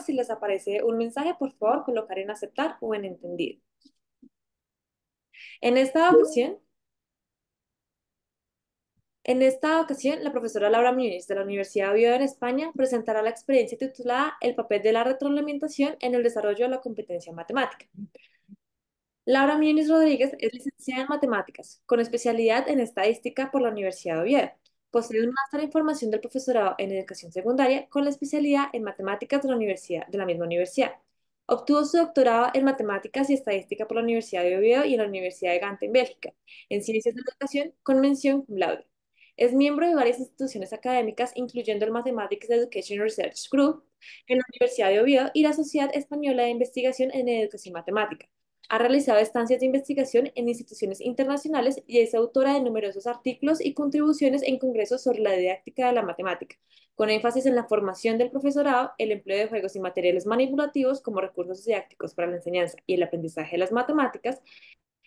Si les aparece un mensaje, por favor, colocar en aceptar o en entendido. En esta ocasión, la profesora Laura Muñiz de la Universidad de Oviedo en España presentará la experiencia titulada El papel de la retroalimentación en el desarrollo de la competencia matemática. Laura Muñiz Rodríguez es licenciada en matemáticas, con especialidad en estadística por la Universidad de Oviedo. Posee un máster en formación del profesorado en educación secundaria con la especialidad en matemáticas de la misma universidad. Obtuvo su doctorado en matemáticas y estadística por la Universidad de Oviedo y en la Universidad de Gante en Bélgica, en ciencias de la educación con mención cum laude. Es miembro de varias instituciones académicas, incluyendo el Mathematics Education Research Group en la Universidad de Oviedo y la Sociedad Española de Investigación en Educación Matemática. Ha realizado estancias de investigación en instituciones internacionales y es autora de numerosos artículos y contribuciones en congresos sobre la didáctica de la matemática, con énfasis en la formación del profesorado, el empleo de juegos y materiales manipulativos como recursos didácticos para la enseñanza y el aprendizaje de las matemáticas,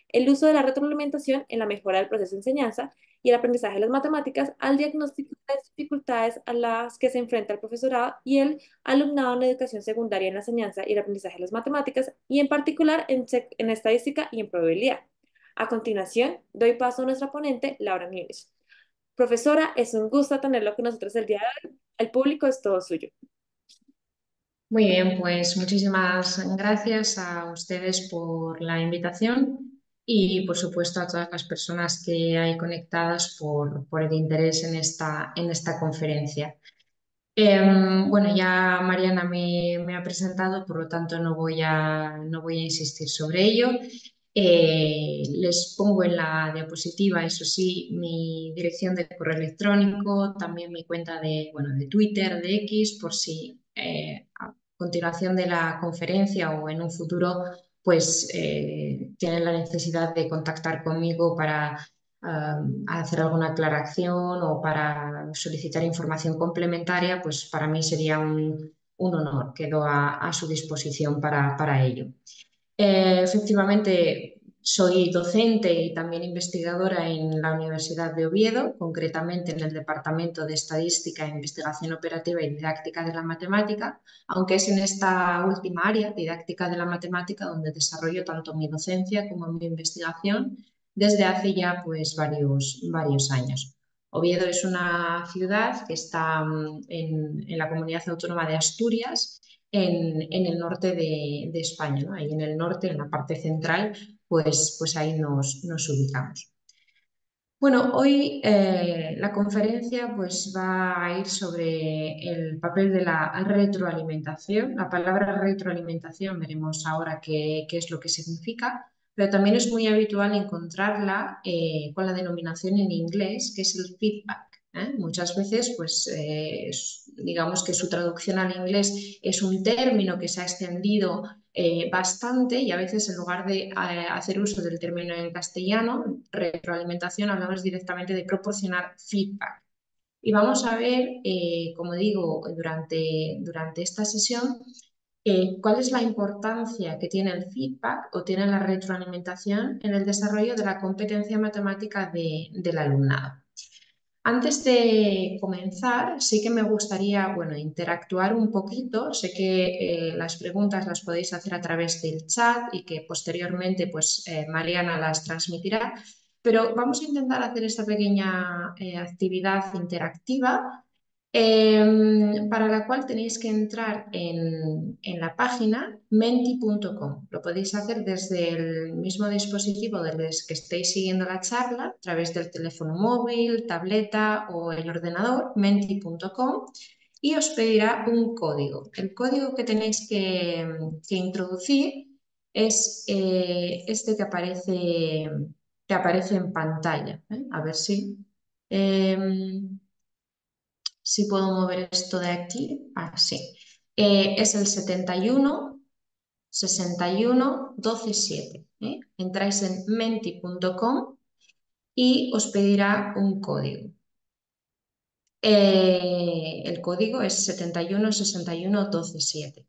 el uso de la retroalimentación en la mejora del proceso de enseñanza y el aprendizaje de las matemáticas al diagnóstico de las dificultades a las que se enfrenta el profesorado y el alumnado en educación secundaria en la enseñanza y el aprendizaje de las matemáticas y en particular en estadística y en probabilidad. A continuación, doy paso a nuestra ponente, Laura Núñez. Profesora, es un gusto tenerlo con nosotros el día de hoy. El público es todo suyo. Muy bien, pues muchísimas gracias a ustedes por la invitación y por supuesto a todas las personas que hay conectadas por el interés en esta conferencia. Bueno, ya Mariana me ha presentado, por lo tanto no voy a insistir sobre ello. Les pongo en la diapositiva, eso sí, mi dirección de correo electrónico, también mi cuenta bueno, de Twitter, de X, por si a continuación de la conferencia o en un futuro pues tienen la necesidad de contactar conmigo para hacer alguna aclaración o para solicitar información complementaria, pues para mí sería un honor. Quedo a su disposición para ello. Efectivamente, soy docente y también investigadora en la Universidad de Oviedo, concretamente en el Departamento de Estadística, Investigación Operativa y Didáctica de la Matemática, aunque es en esta última área, didáctica de la matemática, donde desarrollo tanto mi docencia como mi investigación desde hace ya pues, varios años. Oviedo es una ciudad que está en la comunidad autónoma de Asturias, en el norte de España, ¿no? Ahí en el norte, en la parte central, pues ahí nos ubicamos. Bueno, hoy la conferencia pues, va a ir sobre el papel de la retroalimentación. La palabra retroalimentación veremos ahora qué es lo que significa, pero también es muy habitual encontrarla con la denominación en inglés, que es el feedback. Muchas veces, pues, digamos que su traducción al inglés es un término que se ha extendido bastante y a veces en lugar de hacer uso del término en castellano, retroalimentación, hablamos directamente de proporcionar feedback. Y vamos a ver, como digo, durante esta sesión, cuál es la importancia que tiene el feedback o tiene la retroalimentación en el desarrollo de la competencia matemática del alumnado. Antes de comenzar, sí que me gustaría, bueno, interactuar un poquito. Sé que las preguntas las podéis hacer a través del chat y que posteriormente, pues, Mariana las transmitirá, pero vamos a intentar hacer esta pequeña actividad interactiva para la cual tenéis que entrar en la página menti.com. Lo podéis hacer desde el mismo dispositivo desde que estéis siguiendo la charla, a través del teléfono móvil, tableta o el ordenador, menti.com, y os pedirá un código. El código que tenéis que introducir es este que aparece en pantalla. A ver si puedo mover esto de aquí. Sí. Es el 71 61 12 7. Entráis en menti.com y os pedirá un código. El código es 71 61 12 7.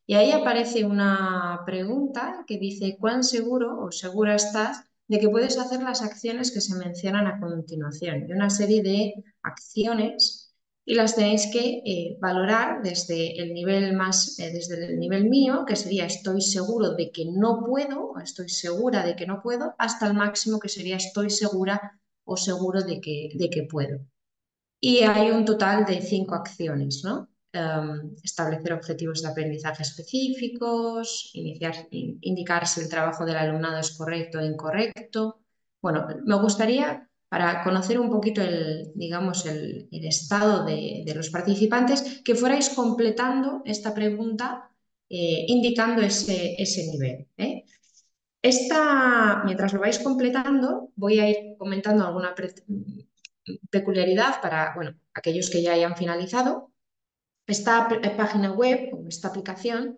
Y ahí aparece una pregunta que dice: ¿cuán seguro o segura estás de que puedes hacer las acciones que se mencionan a continuación? Y una serie de acciones y las tenéis que valorar desde el nivel desde el nivel mío, que sería estoy seguro de que no puedo, o estoy segura de que no puedo, hasta el máximo que sería estoy segura o seguro de que puedo. Y hay un total de 5 acciones, ¿no? Establecer objetivos de aprendizaje específicos, indicar si el trabajo del alumnado es correcto o incorrecto. Bueno, me gustaría, para conocer un poquito digamos, el estado de los participantes, que fuerais completando esta pregunta indicando ese nivel, ¿eh? Mientras lo vais completando, voy a ir comentando alguna peculiaridad para, bueno, aquellos que ya hayan finalizado. Esta página web o esta aplicación,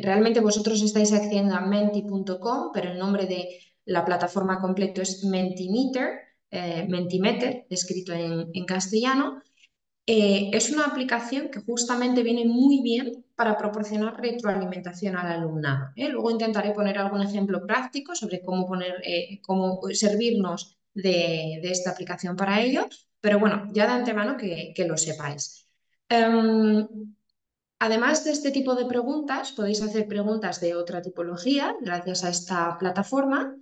realmente vosotros estáis accediendo a menti.com, pero el nombre de la plataforma completo es Mentimeter, Mentimeter, escrito en castellano. Es una aplicación que justamente viene muy bien para proporcionar retroalimentación al alumnado, ¿eh? Luego intentaré poner algún ejemplo práctico sobre cómo servirnos de esta aplicación para ello, pero bueno, ya de antemano que lo sepáis. Um, Además de este tipo de preguntas, podéis hacer preguntas de otra tipología gracias a esta plataforma.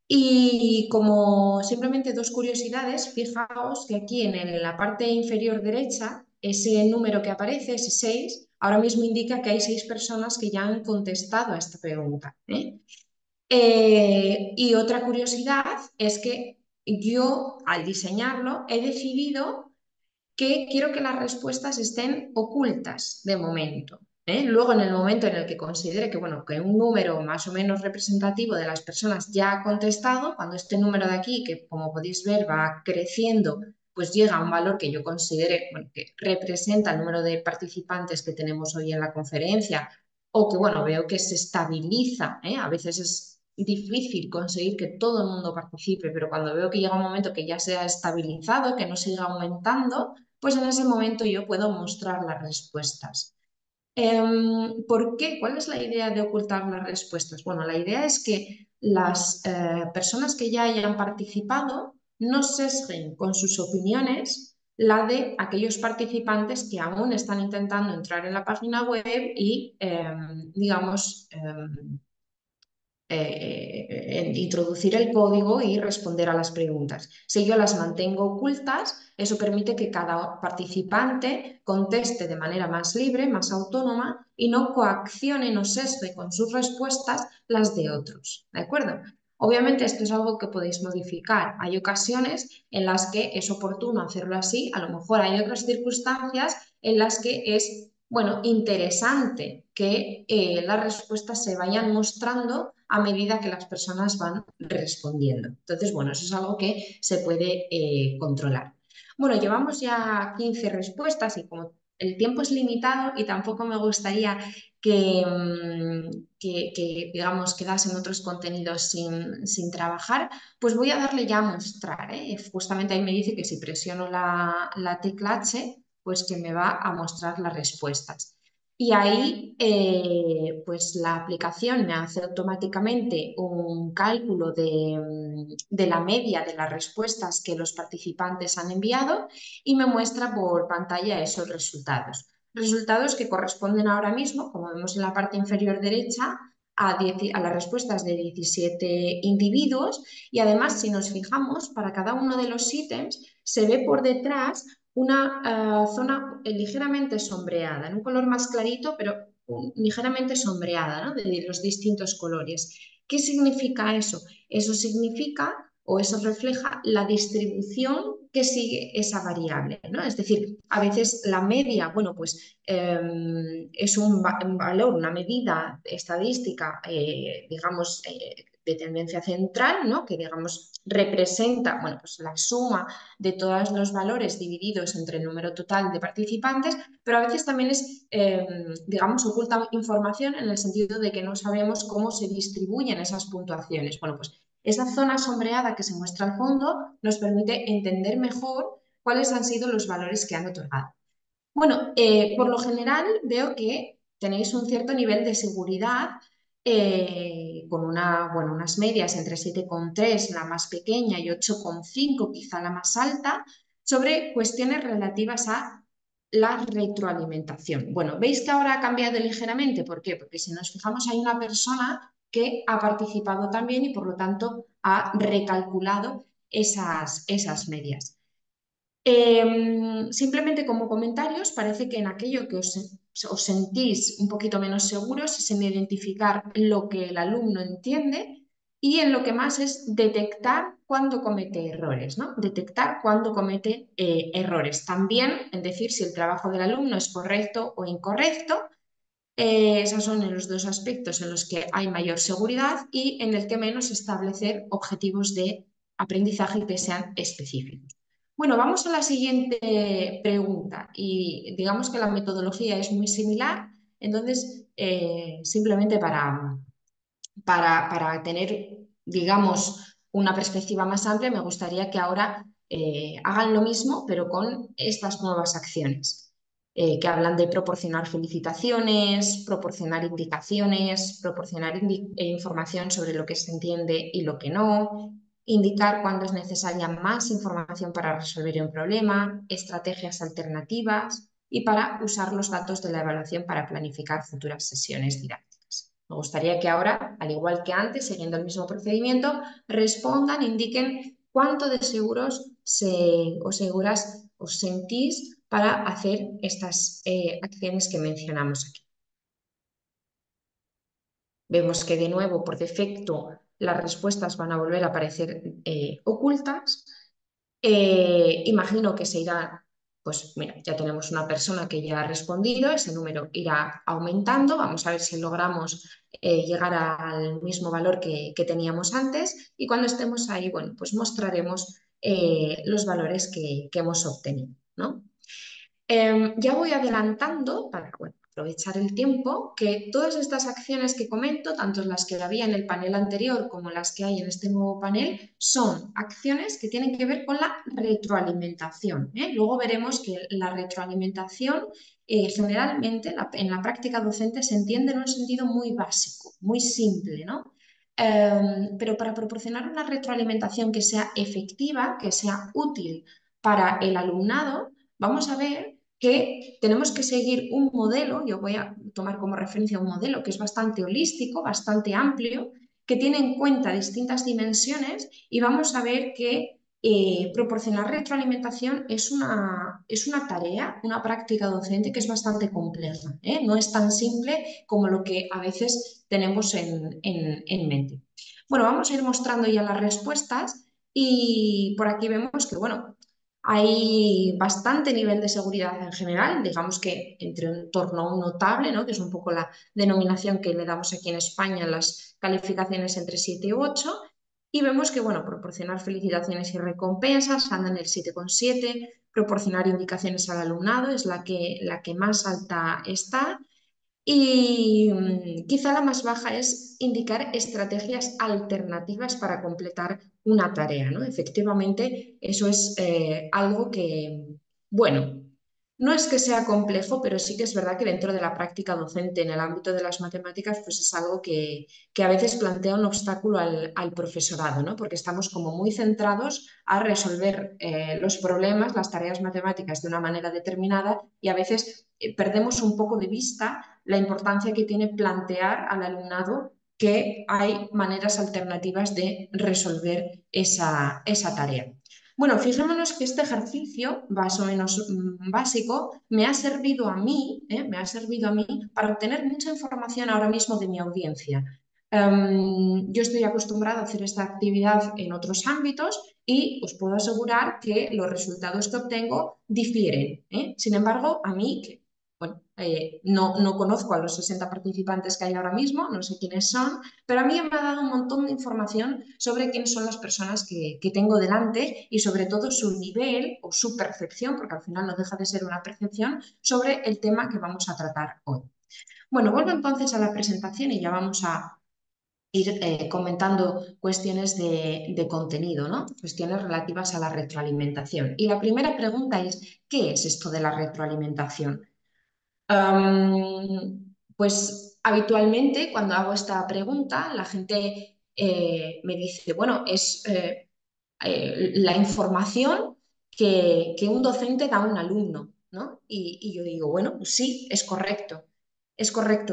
Y como simplemente dos curiosidades, fijaos que aquí en la parte inferior derecha, ese número que aparece, ese 6, ahora mismo indica que hay 6 personas que ya han contestado a esta pregunta, ¿eh? Y otra curiosidad es que yo, al diseñarlo, he decidido que quiero que las respuestas estén ocultas de momento, ¿eh? Luego, en el momento en el que considere que, bueno, que un número más o menos representativo de las personas ya ha contestado, cuando este número de aquí, que como podéis ver va creciendo, pues llega a un valor que yo considere, bueno, que representa el número de participantes que tenemos hoy en la conferencia, o que, bueno, veo que se estabiliza, ¿eh? A veces es difícil conseguir que todo el mundo participe, pero cuando veo que llega un momento que ya se ha estabilizado, que no sigue aumentando, pues en ese momento yo puedo mostrar las respuestas. ¿Por qué? ¿Cuál es la idea de ocultar las respuestas? Bueno, la idea es que las personas que ya hayan participado no sesguen con sus opiniones la de aquellos participantes que aún están intentando entrar en la página web y, digamos, introducir el código y responder a las preguntas. Si yo las mantengo ocultas, eso permite que cada participante conteste de manera más libre, más autónoma y no coaccione, no sesgue con sus respuestas las de otros. ¿De acuerdo? Obviamente esto es algo que podéis modificar. Hay ocasiones en las que es oportuno hacerlo así, a lo mejor hay otras circunstancias en las que es, bueno, interesante que las respuestas se vayan mostrando a medida que las personas van respondiendo. Entonces, bueno, eso es algo que se puede controlar. Bueno, llevamos ya 15 respuestas y como el tiempo es limitado y tampoco me gustaría que digamos, quedasen otros contenidos sin trabajar, pues voy a darle ya a mostrar, ¿eh? Justamente ahí me dice que si presiono la tecla H, pues que me va a mostrar las respuestas. Y ahí, pues la aplicación me hace automáticamente un cálculo de la media de las respuestas que los participantes han enviado y me muestra por pantalla esos resultados. Resultados que corresponden ahora mismo, como vemos en la parte inferior derecha, a las respuestas de 17 individuos y además, si nos fijamos, para cada uno de los ítems se ve por detrás una zona ligeramente sombreada, en un color más clarito, pero ligeramente sombreada, ¿no? De los distintos colores. ¿Qué significa eso? Eso significa o eso refleja la distribución que sigue esa variable, ¿no? Es decir, a veces la media, bueno, pues es un valor, una medida estadística, digamos, de tendencia central, ¿no? Que digamos representa, bueno, pues la suma de todos los valores divididos entre el número total de participantes, pero a veces también es, digamos, oculta información en el sentido de que no sabemos cómo se distribuyen esas puntuaciones. Bueno, pues esa zona sombreada que se muestra al fondo nos permite entender mejor cuáles han sido los valores que han otorgado. Bueno, por lo general veo que tenéis un cierto nivel de seguridad con bueno, unas medias entre 7,3 la más pequeña y 8,5 quizá la más alta, sobre cuestiones relativas a la retroalimentación. Bueno, veis que ahora ha cambiado ligeramente. ¿Por qué? Porque si nos fijamos hay una persona que ha participado también y por lo tanto ha recalculado esas medias. Simplemente como comentarios, parece que en aquello que os sentís un poquito menos seguros es en identificar lo que el alumno entiende y en lo que más es detectar cuándo comete errores, ¿no? Detectar cuándo comete errores. También en decir si el trabajo del alumno es correcto o incorrecto. Esos son los dos aspectos en los que hay mayor seguridad y en el que menos establecer objetivos de aprendizaje que sean específicos. Bueno, vamos a la siguiente pregunta y digamos que la metodología es muy similar, entonces simplemente para tener, digamos, una perspectiva más amplia, me gustaría que ahora hagan lo mismo, pero con estas nuevas acciones, que hablan de proporcionar felicitaciones, proporcionar indicaciones, proporcionar información sobre lo que se entiende y lo que no, indicar cuándo es necesaria más información para resolver un problema, estrategias alternativas y para usar los datos de la evaluación para planificar futuras sesiones didácticas. Me gustaría que ahora, al igual que antes, siguiendo el mismo procedimiento, respondan, indiquen cuánto de seguros o seguras os sentís para hacer estas acciones que mencionamos aquí. Vemos que de nuevo, por defecto, las respuestas van a volver a aparecer ocultas. Imagino que se irá, pues mira, ya tenemos una persona que ya ha respondido, ese número irá aumentando, vamos a ver si logramos llegar al mismo valor que teníamos antes y cuando estemos ahí, bueno, pues mostraremos los valores que hemos obtenido, ¿no? Ya voy adelantando para bueno, aprovechar el tiempo que todas estas acciones que comento, tanto las que había en el panel anterior como las que hay en este nuevo panel, son acciones que tienen que ver con la retroalimentación, ¿eh? Luego veremos que la retroalimentación generalmente en la práctica docente se entiende en un sentido muy básico, muy simple, ¿no? Pero para proporcionar una retroalimentación que sea efectiva, que sea útil para el alumnado, vamos a ver que tenemos que seguir un modelo, yo voy a tomar como referencia un modelo que es bastante holístico, bastante amplio, que tiene en cuenta distintas dimensiones y vamos a ver que proporcionar retroalimentación es una tarea, una práctica docente que es bastante compleja, ¿eh? No es tan simple como lo que a veces tenemos en mente. Bueno, vamos a ir mostrando ya las respuestas y por aquí vemos que, bueno, hay bastante nivel de seguridad en general, digamos que entre un torno a un notable, ¿no? Que es un poco la denominación que le damos aquí en España en las calificaciones entre 7 y 8. Y vemos que, bueno, proporcionar felicitaciones y recompensas anda en el 7,7, proporcionar indicaciones al alumnado es la que más alta está. Y quizá la más baja es indicar estrategias alternativas para completar una tarea, ¿no? Efectivamente, eso es algo que, bueno, no es que sea complejo, pero sí que es verdad que dentro de la práctica docente en el ámbito de las matemáticas, pues es algo que a veces plantea un obstáculo al profesorado, ¿no? Porque estamos como muy centrados a resolver los problemas, las tareas matemáticas de una manera determinada y a veces perdemos un poco de vista la importancia que tiene plantear al alumnado que hay maneras alternativas de resolver esa tarea. Bueno, fijémonos que este ejercicio, más o menos básico, me ha servido a mí, me ha servido a mí para obtener mucha información ahora mismo de mi audiencia. Yo estoy acostumbrada a hacer esta actividad en otros ámbitos y os puedo asegurar que los resultados que obtengo difieren, ¿eh? Sin embargo, a mí, que bueno, no conozco a los 60 participantes que hay ahora mismo, no sé quiénes son, pero a mí me ha dado un montón de información sobre quiénes son las personas que tengo delante y sobre todo su nivel o su percepción, porque al final no deja de ser una percepción, sobre el tema que vamos a tratar hoy. Bueno, vuelvo entonces a la presentación y ya vamos a ir comentando cuestiones de contenido, ¿no? Cuestiones relativas a la retroalimentación. Y la primera pregunta es, ¿qué es esto de la retroalimentación? Pues habitualmente cuando hago esta pregunta, la gente me dice, bueno, es la información que un docente da a un alumno, ¿no? Y yo digo, bueno, pues sí, es correcto,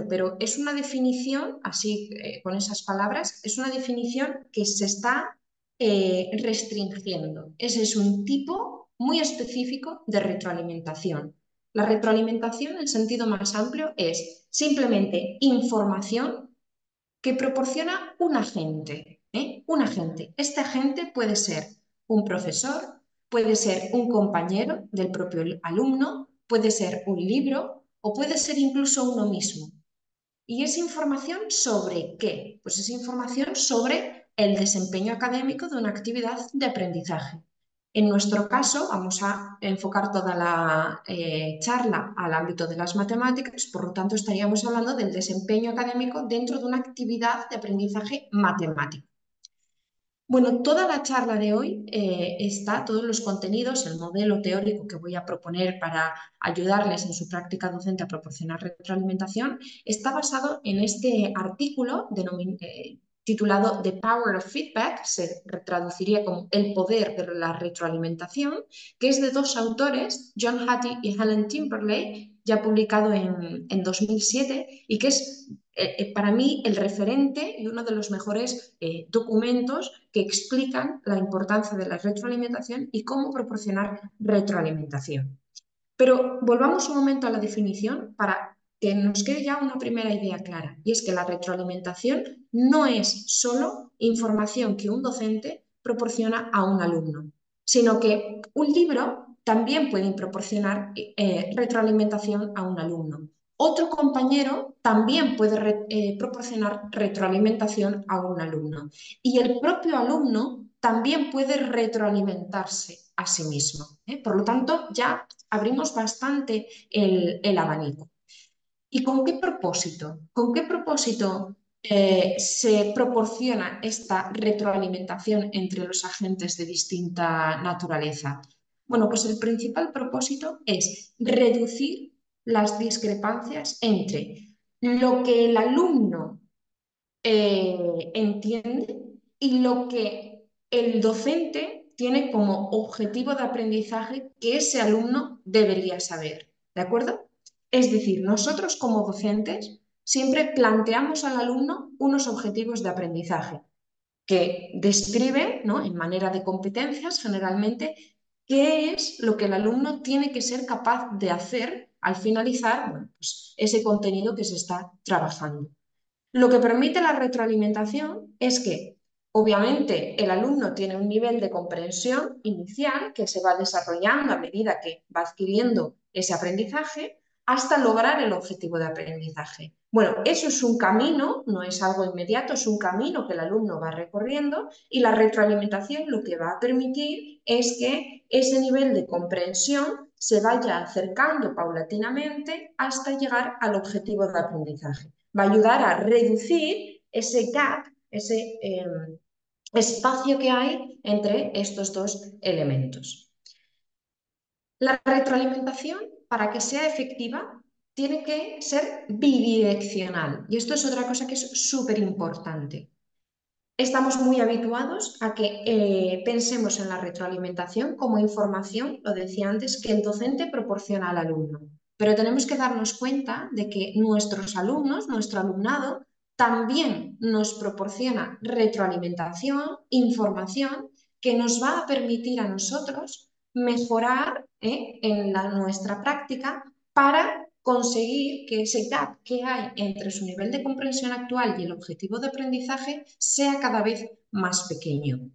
pero es una definición, así con esas palabras, es una definición que se está restringiendo. Ese es un tipo muy específico de retroalimentación. La retroalimentación, en sentido más amplio, es simplemente información que proporciona un agente, ¿eh? Un agente. Este agente puede ser un profesor, puede ser un compañero del propio alumno, puede ser un libro o puede ser incluso uno mismo. ¿Y es información sobre qué? Pues es información sobre el desempeño académico de una actividad de aprendizaje. En nuestro caso, vamos a enfocar toda la charla al ámbito de las matemáticas, por lo tanto estaríamos hablando del desempeño académico dentro de una actividad de aprendizaje matemático. Bueno, toda la charla de hoy todos los contenidos, el modelo teórico que voy a proponer para ayudarles en su práctica docente a proporcionar retroalimentación, está basado en este artículo titulado The Power of Feedback, se traduciría como El poder de la retroalimentación, que es de dos autores, John Hattie y Helen Timberlake, ya publicado en 2007, y que es para mí el referente y uno de los mejores documentos que explican la importancia de la retroalimentación y cómo proporcionar retroalimentación. Pero volvamos un momento a la definición para que nos quede ya una primera idea clara, y es que la retroalimentación no es solo información que un docente proporciona a un alumno, sino que un libro también puede proporcionar retroalimentación a un alumno. Otro compañero también puede proporcionar retroalimentación a un alumno. Y el propio alumno también puede retroalimentarse a sí mismo. Por lo tanto, ya abrimos bastante el abanico. ¿Y con qué propósito? ¿Con qué propósito se proporciona esta retroalimentación entre los agentes de distinta naturaleza? Bueno, pues el principal propósito es reducir las discrepancias entre lo que el alumno entiende y lo que el docente tiene como objetivo de aprendizaje que ese alumno debería saber. ¿De acuerdo? Es decir, nosotros como docentes siempre planteamos al alumno unos objetivos de aprendizaje que describen, ¿no?, en manera de competencias generalmente, qué es lo que el alumno tiene que ser capaz de hacer al finalizar, bueno, pues ese contenido que se está trabajando. Lo que permite la retroalimentación es que, obviamente, el alumno tiene un nivel de comprensión inicial que se va desarrollando a medida que va adquiriendo ese aprendizaje hasta lograr el objetivo de aprendizaje. Bueno, eso es un camino, no es algo inmediato, es un camino que el alumno va recorriendo, y la retroalimentación lo que va a permitir es que ese nivel de comprensión se vaya acercando paulatinamente hasta llegar al objetivo de aprendizaje. Va a ayudar a reducir ese gap, ese espacio que hay entre estos dos elementos. La retroalimentación, para que sea efectiva, tiene que ser bidireccional, y esto es otra cosa que es súper importante. Estamos muy habituados a que pensemos en la retroalimentación como información, lo decía antes, que el docente proporciona al alumno. Pero tenemos que darnos cuenta de que nuestros alumnos, nuestro alumnado, también nos proporciona retroalimentación, información que nos va a permitir a nosotros mejorar en nuestra práctica para conseguir que ese gap que hay entre su nivel de comprensión actual y el objetivo de aprendizaje sea cada vez más pequeño.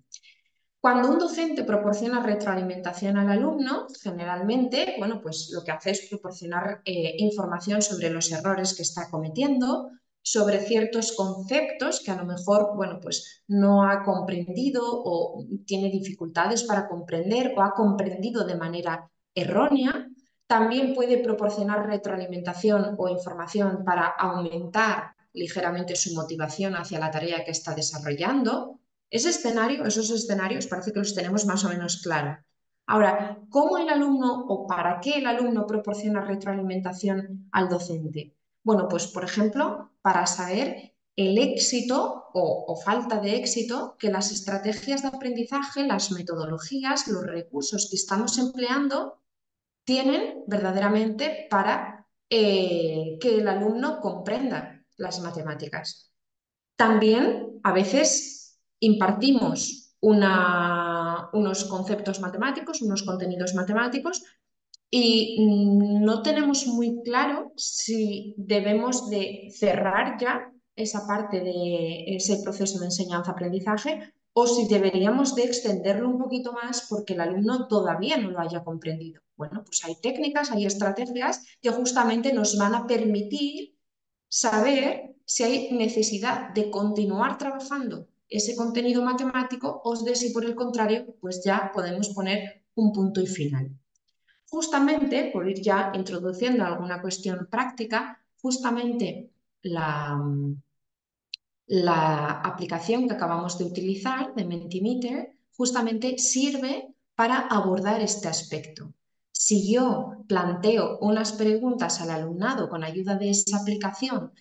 Cuando un docente proporciona retroalimentación al alumno, generalmente, bueno, pues lo que hace es proporcionar información sobre los errores que está cometiendo, sobre ciertos conceptos que a lo mejor, bueno, pues no ha comprendido o tiene dificultades para comprender o ha comprendido de manera errónea. También puede proporcionar retroalimentación o información para aumentar ligeramente su motivación hacia la tarea que está desarrollando. Esos escenarios parece que los tenemos más o menos claros. Ahora, ¿cómo el alumno o para qué el alumno proporciona retroalimentación al docente? Bueno, pues por ejemplo, para saber el éxito o falta de éxito que las estrategias de aprendizaje, las metodologías, los recursos que estamos empleando tienen verdaderamente para que el alumno comprenda las matemáticas. También a veces impartimos unos conceptos matemáticos, unos contenidos matemáticos y no tenemos muy claro si debemos de cerrar ya esa parte de ese proceso de enseñanza-aprendizaje o si deberíamos de extenderlo un poquito más porque el alumno todavía no lo haya comprendido. Bueno, pues hay técnicas, hay estrategias que justamente nos van a permitir saber si hay necesidad de continuar trabajando ese contenido matemático o de si por el contrario, pues ya podemos poner un punto y final. Justamente, por ir ya introduciendo alguna cuestión práctica, justamente la, la aplicación que acabamos de utilizar de Mentimeter justamente sirve para abordar este aspecto. Si yo planteo unas preguntas al alumnado con ayuda de esa aplicación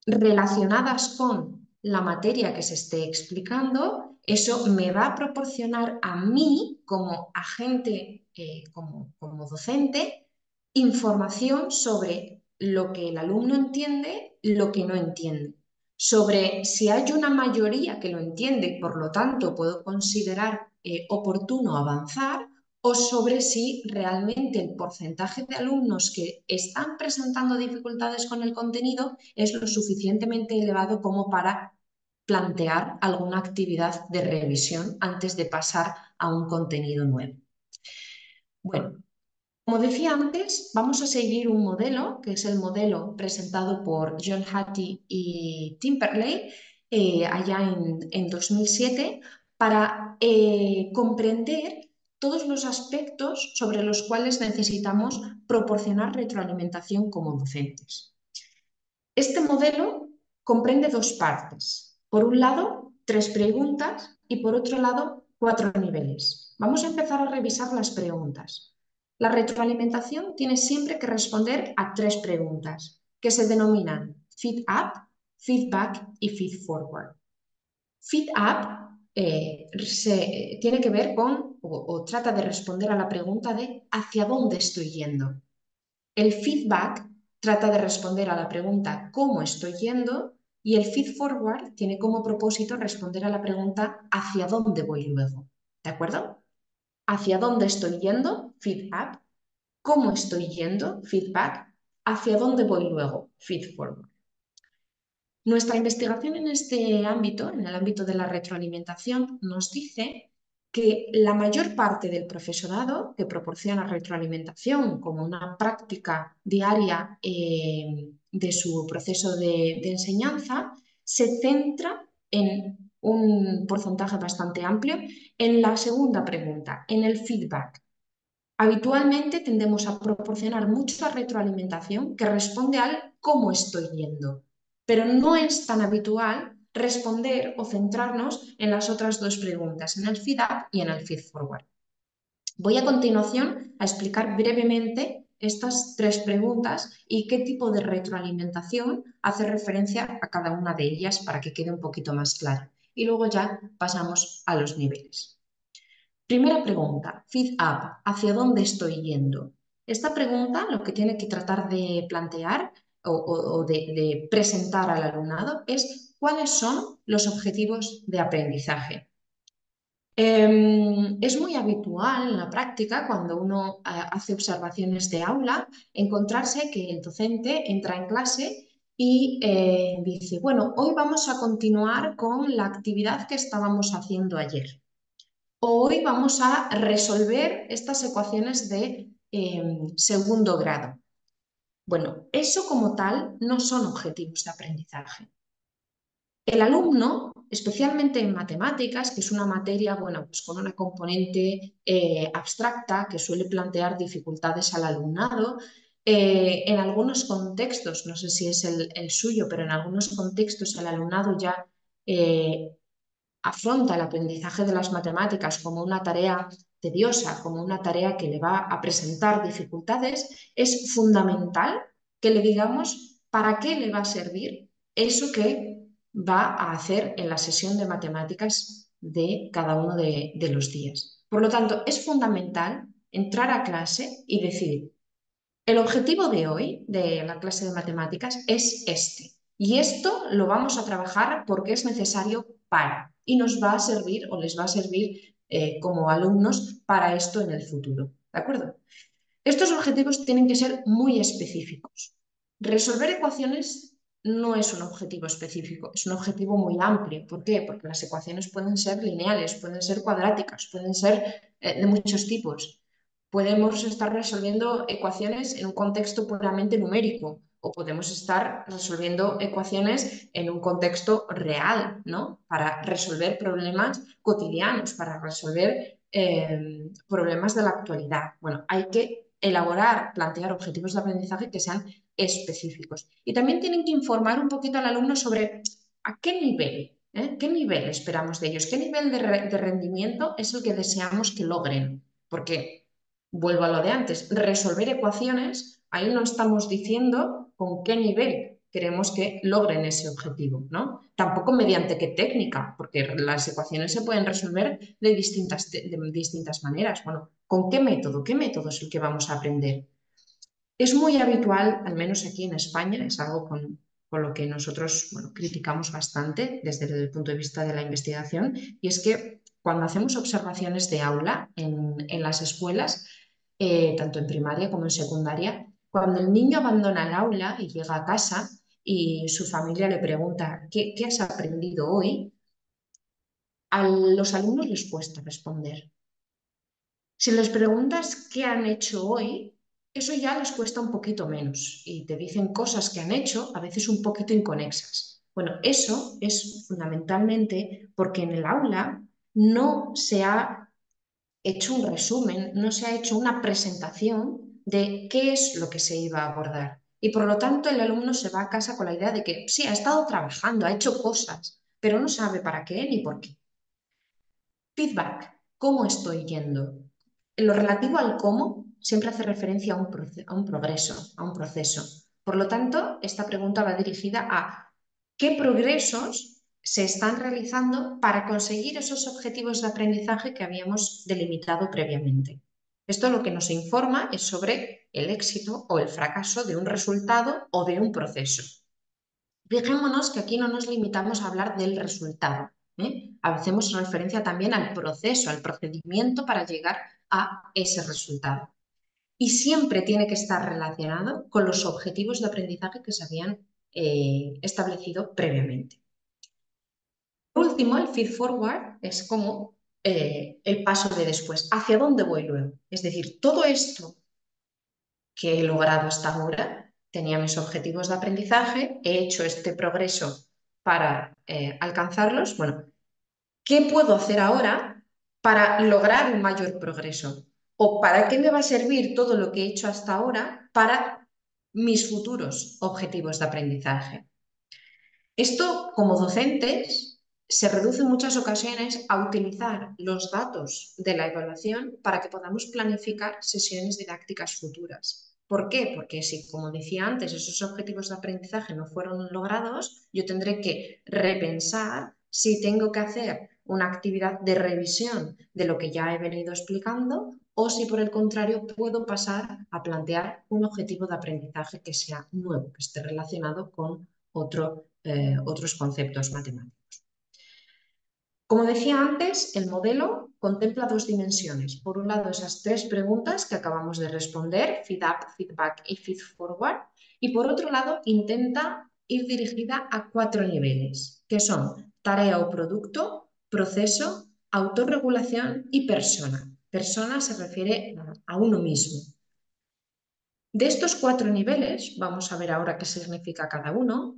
relacionadas con la materia que se esté explicando, eso me va a proporcionar a mí como agente, como docente, información sobre lo que el alumno entiende, lo que no entiende, sobre si hay una mayoría que lo entiende y por lo tanto puedo considerar oportuno avanzar o sobre si realmente el porcentaje de alumnos que están presentando dificultades con el contenido es lo suficientemente elevado como para plantear alguna actividad de revisión antes de pasar a un contenido nuevo. Bueno, como decía antes, vamos a seguir un modelo, que es el modelo presentado por John Hattie y Timperley allá en 2007, para comprender todos los aspectos sobre los cuales necesitamos proporcionar retroalimentación como docentes. Este modelo comprende dos partes. Por un lado, 3 preguntas y por otro lado, 4 niveles. Vamos a empezar a revisar las preguntas. La retroalimentación tiene siempre que responder a 3 preguntas que se denominan feed up, feedback y feed forward. Feed up tiene que ver con o trata de responder a la pregunta de ¿hacia dónde estoy yendo? El feedback trata de responder a la pregunta ¿cómo estoy yendo? Y el feed forward tiene como propósito responder a la pregunta ¿hacia dónde voy luego? ¿De acuerdo? ¿Hacia dónde estoy yendo? Feedback. ¿Cómo estoy yendo? Feedback. ¿Hacia dónde voy luego? Feed forward. Nuestra investigación en este ámbito, en el ámbito de la retroalimentación, nos dice que la mayor parte del profesorado que proporciona retroalimentación como una práctica diaria de su proceso de enseñanza se centra en un porcentaje bastante amplio en la segunda pregunta, en el feedback. Habitualmente tendemos a proporcionar mucha retroalimentación que responde al cómo estoy yendo, pero no es tan habitual responder o centrarnos en las otras dos preguntas, en el feed up y en el feed forward. Voy a continuación a explicar brevemente estas 3 preguntas y qué tipo de retroalimentación hace referencia a cada una de ellas para que quede un poquito más claro. Y luego ya pasamos a los niveles. Primera pregunta, feed up, ¿hacia dónde estoy yendo? Esta pregunta lo que tiene que tratar de plantear o de presentar al alumnado es cuáles son los objetivos de aprendizaje. Es muy habitual en la práctica, cuando uno hace observaciones de aula, encontrarse que el docente entra en clase y dice, bueno, hoy vamos a continuar con la actividad que estábamos haciendo ayer. Hoy vamos a resolver estas ecuaciones de segundo grado. Bueno, eso como tal no son objetivos de aprendizaje. El alumno, especialmente en matemáticas, que es una materia, bueno, pues con una componente abstracta que suele plantear dificultades al alumnado, en algunos contextos, no sé si es el suyo, pero en algunos contextos el alumnado ya afronta el aprendizaje de las matemáticas como una tarea tediosa, como una tarea que le va a presentar dificultades, es fundamental que le digamos para qué le va a servir eso que va a hacer en la sesión de matemáticas de cada uno de los días. Por lo tanto, es fundamental entrar a clase y decir, el objetivo de hoy de la clase de matemáticas es este. Y esto lo vamos a trabajar porque es necesario para. Y nos va a servir o les va a servir como alumnos para esto en el futuro. ¿De acuerdo? Estos objetivos tienen que ser muy específicos. Resolver ecuaciones no es un objetivo específico, es un objetivo muy amplio. ¿Por qué? Porque las ecuaciones pueden ser lineales, pueden ser cuadráticas, pueden ser de muchos tipos. Podemos estar resolviendo ecuaciones en un contexto puramente numérico o podemos estar resolviendo ecuaciones en un contexto real, ¿no? Para resolver problemas cotidianos, para resolver problemas de la actualidad. Bueno, hay que elaborar, plantear objetivos de aprendizaje que sean específicos. Y también tienen que informar un poquito al alumno sobre a qué nivel, qué nivel esperamos de ellos, qué nivel de rendimiento es el que deseamos que logren. Porque, vuelvo a lo de antes, resolver ecuaciones, ahí no estamos diciendo con qué nivel queremos que logren ese objetivo, ¿no? Tampoco mediante qué técnica, porque las ecuaciones se pueden resolver de distintas maneras. Bueno, ¿con qué método? ¿Qué método es el que vamos a aprender? Es muy habitual, al menos aquí en España, es algo con lo que nosotros criticamos bastante desde el punto de vista de la investigación, y es que cuando hacemos observaciones de aula en las escuelas, tanto en primaria como en secundaria, cuando el niño abandona el aula y llega a casa y su familia le pregunta, ¿qué has aprendido hoy? A los alumnos les cuesta responder. Si les preguntas qué han hecho hoy, eso ya les cuesta un poquito menos y te dicen cosas que han hecho, a veces un poquito inconexas. Bueno, eso es fundamentalmente porque en el aula no se ha hecho un resumen, no se ha hecho una presentación de qué es lo que se iba a abordar. Y por lo tanto el alumno se va a casa con la idea de que sí, ha estado trabajando, ha hecho cosas, pero no sabe para qué ni por qué. Feedback, ¿cómo estoy yendo? En lo relativo al cómo, siempre hace referencia a un progreso, a un proceso. Por lo tanto, esta pregunta va dirigida a qué progresos se están realizando para conseguir esos objetivos de aprendizaje que habíamos delimitado previamente. Esto lo que nos informa es sobre el éxito o el fracaso de un resultado o de un proceso. Fijémonos que aquí no nos limitamos a hablar del resultado. Hacemos referencia también al proceso, al procedimiento para llegar a ese resultado. Y siempre tiene que estar relacionado con los objetivos de aprendizaje que se habían establecido previamente. Por último, el feed forward es como el paso de después. ¿Hacia dónde voy luego? Es decir, todo esto que he logrado hasta ahora, tenía mis objetivos de aprendizaje, he hecho este progreso para alcanzarlos. Bueno, ¿qué puedo hacer ahora para lograr un mayor progreso? ¿O para qué me va a servir todo lo que he hecho hasta ahora para mis futuros objetivos de aprendizaje? Esto, como docentes, se reduce en muchas ocasiones a utilizar los datos de la evaluación para que podamos planificar sesiones didácticas futuras. ¿Por qué? Porque si, como decía antes, esos objetivos de aprendizaje no fueron logrados, yo tendré que repensar si tengo que hacer una actividad de revisión de lo que ya he venido explicando o si, por el contrario, puedo pasar a plantear un objetivo de aprendizaje que sea nuevo, que esté relacionado con otros conceptos matemáticos. Como decía antes, el modelo contempla dos dimensiones. Por un lado, esas tres preguntas que acabamos de responder, feed up, feedback y feed forward. Y por otro lado, intenta ir dirigida a cuatro niveles, que son tarea o producto, proceso, autorregulación y persona. Persona se refiere a uno mismo. De estos cuatro niveles, vamos a ver ahora qué significa cada uno.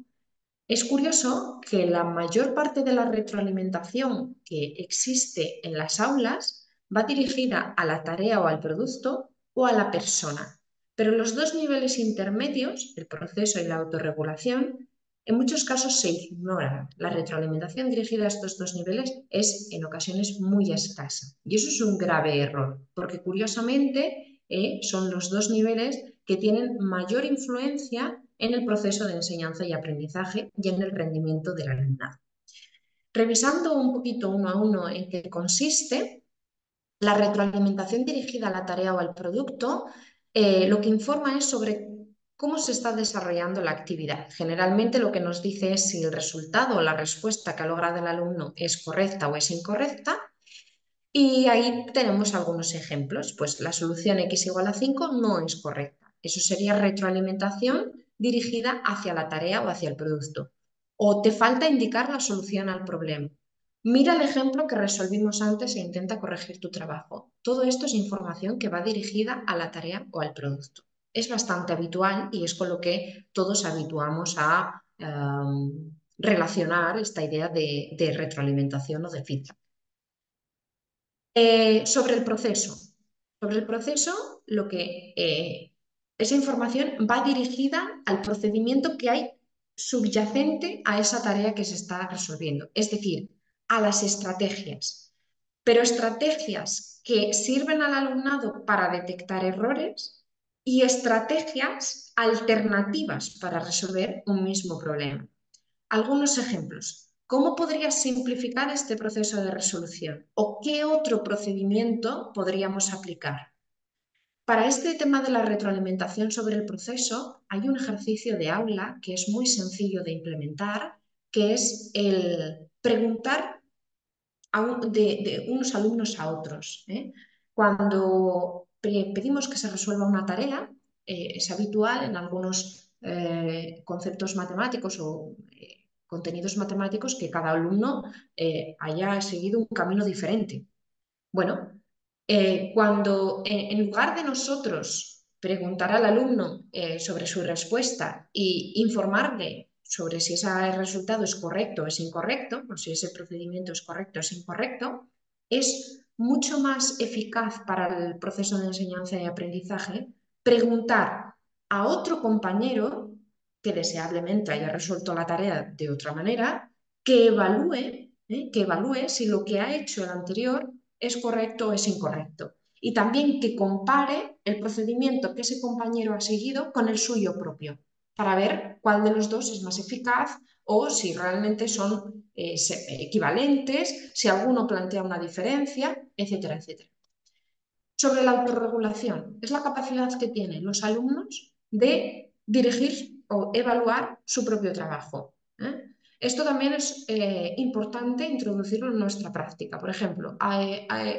Es curioso que la mayor parte de la retroalimentación que existe en las aulas va dirigida a la tarea o al producto o a la persona, pero los dos niveles intermedios, el proceso y la autorregulación, en muchos casos se ignoran. La retroalimentación dirigida a estos dos niveles es en ocasiones muy escasa y eso es un grave error, porque curiosamente son los dos niveles que tienen mayor influencia en el proceso de enseñanza y aprendizaje y en el rendimiento del alumnado. Revisando un poquito uno a uno en qué consiste, La retroalimentación dirigida a la tarea o al producto lo que informa es sobre cómo se está desarrollando la actividad. Generalmente lo que nos dice es si el resultado o la respuesta que ha logrado el alumno es correcta o es incorrecta. Y ahí tenemos algunos ejemplos. Pues la solución x igual a 5 no es correcta. Eso sería retroalimentación dirigida hacia la tarea o hacia el producto. O te falta indicar la solución al problema. Mira el ejemplo que resolvimos antes e intenta corregir tu trabajo. Todo esto es información que va dirigida a la tarea o al producto. Es bastante habitual y es con lo que todos habituamos a relacionar esta idea de retroalimentación o de feedback. Sobre el proceso. Sobre el proceso, esa información va dirigida al procedimiento que hay subyacente a esa tarea que se está resolviendo, es decir, a las estrategias. Pero estrategias que sirven al alumnado para detectar errores y estrategias alternativas para resolver un mismo problema. Algunos ejemplos. ¿Cómo podrías simplificar este proceso de resolución? ¿O qué otro procedimiento podríamos aplicar? Para este tema de la retroalimentación sobre el proceso, hay un ejercicio de aula que es muy sencillo de implementar, que es el preguntar de unos alumnos a otros. Cuando pedimos que se resuelva una tarea, es habitual en algunos conceptos matemáticos o contenidos matemáticos que cada alumno haya seguido un camino diferente. Bueno, cuando en lugar de nosotros preguntar al alumno sobre su respuesta e informarle sobre si ese resultado es correcto o es incorrecto, o si ese procedimiento es correcto o es incorrecto, es mucho más eficaz para el proceso de enseñanza y aprendizaje preguntar a otro compañero que deseablemente haya resuelto la tarea de otra manera, que evalúe si lo que ha hecho el anterior es correcto o es incorrecto. Y también que compare el procedimiento que ese compañero ha seguido con el suyo propio, para ver cuál de los dos es más eficaz o si realmente son equivalentes, si alguno plantea una diferencia, etcétera, etcétera. Sobre la autorregulación, es la capacidad que tienen los alumnos de dirigir o evaluar su propio trabajo. Esto también es importante introducirlo en nuestra práctica. Por ejemplo,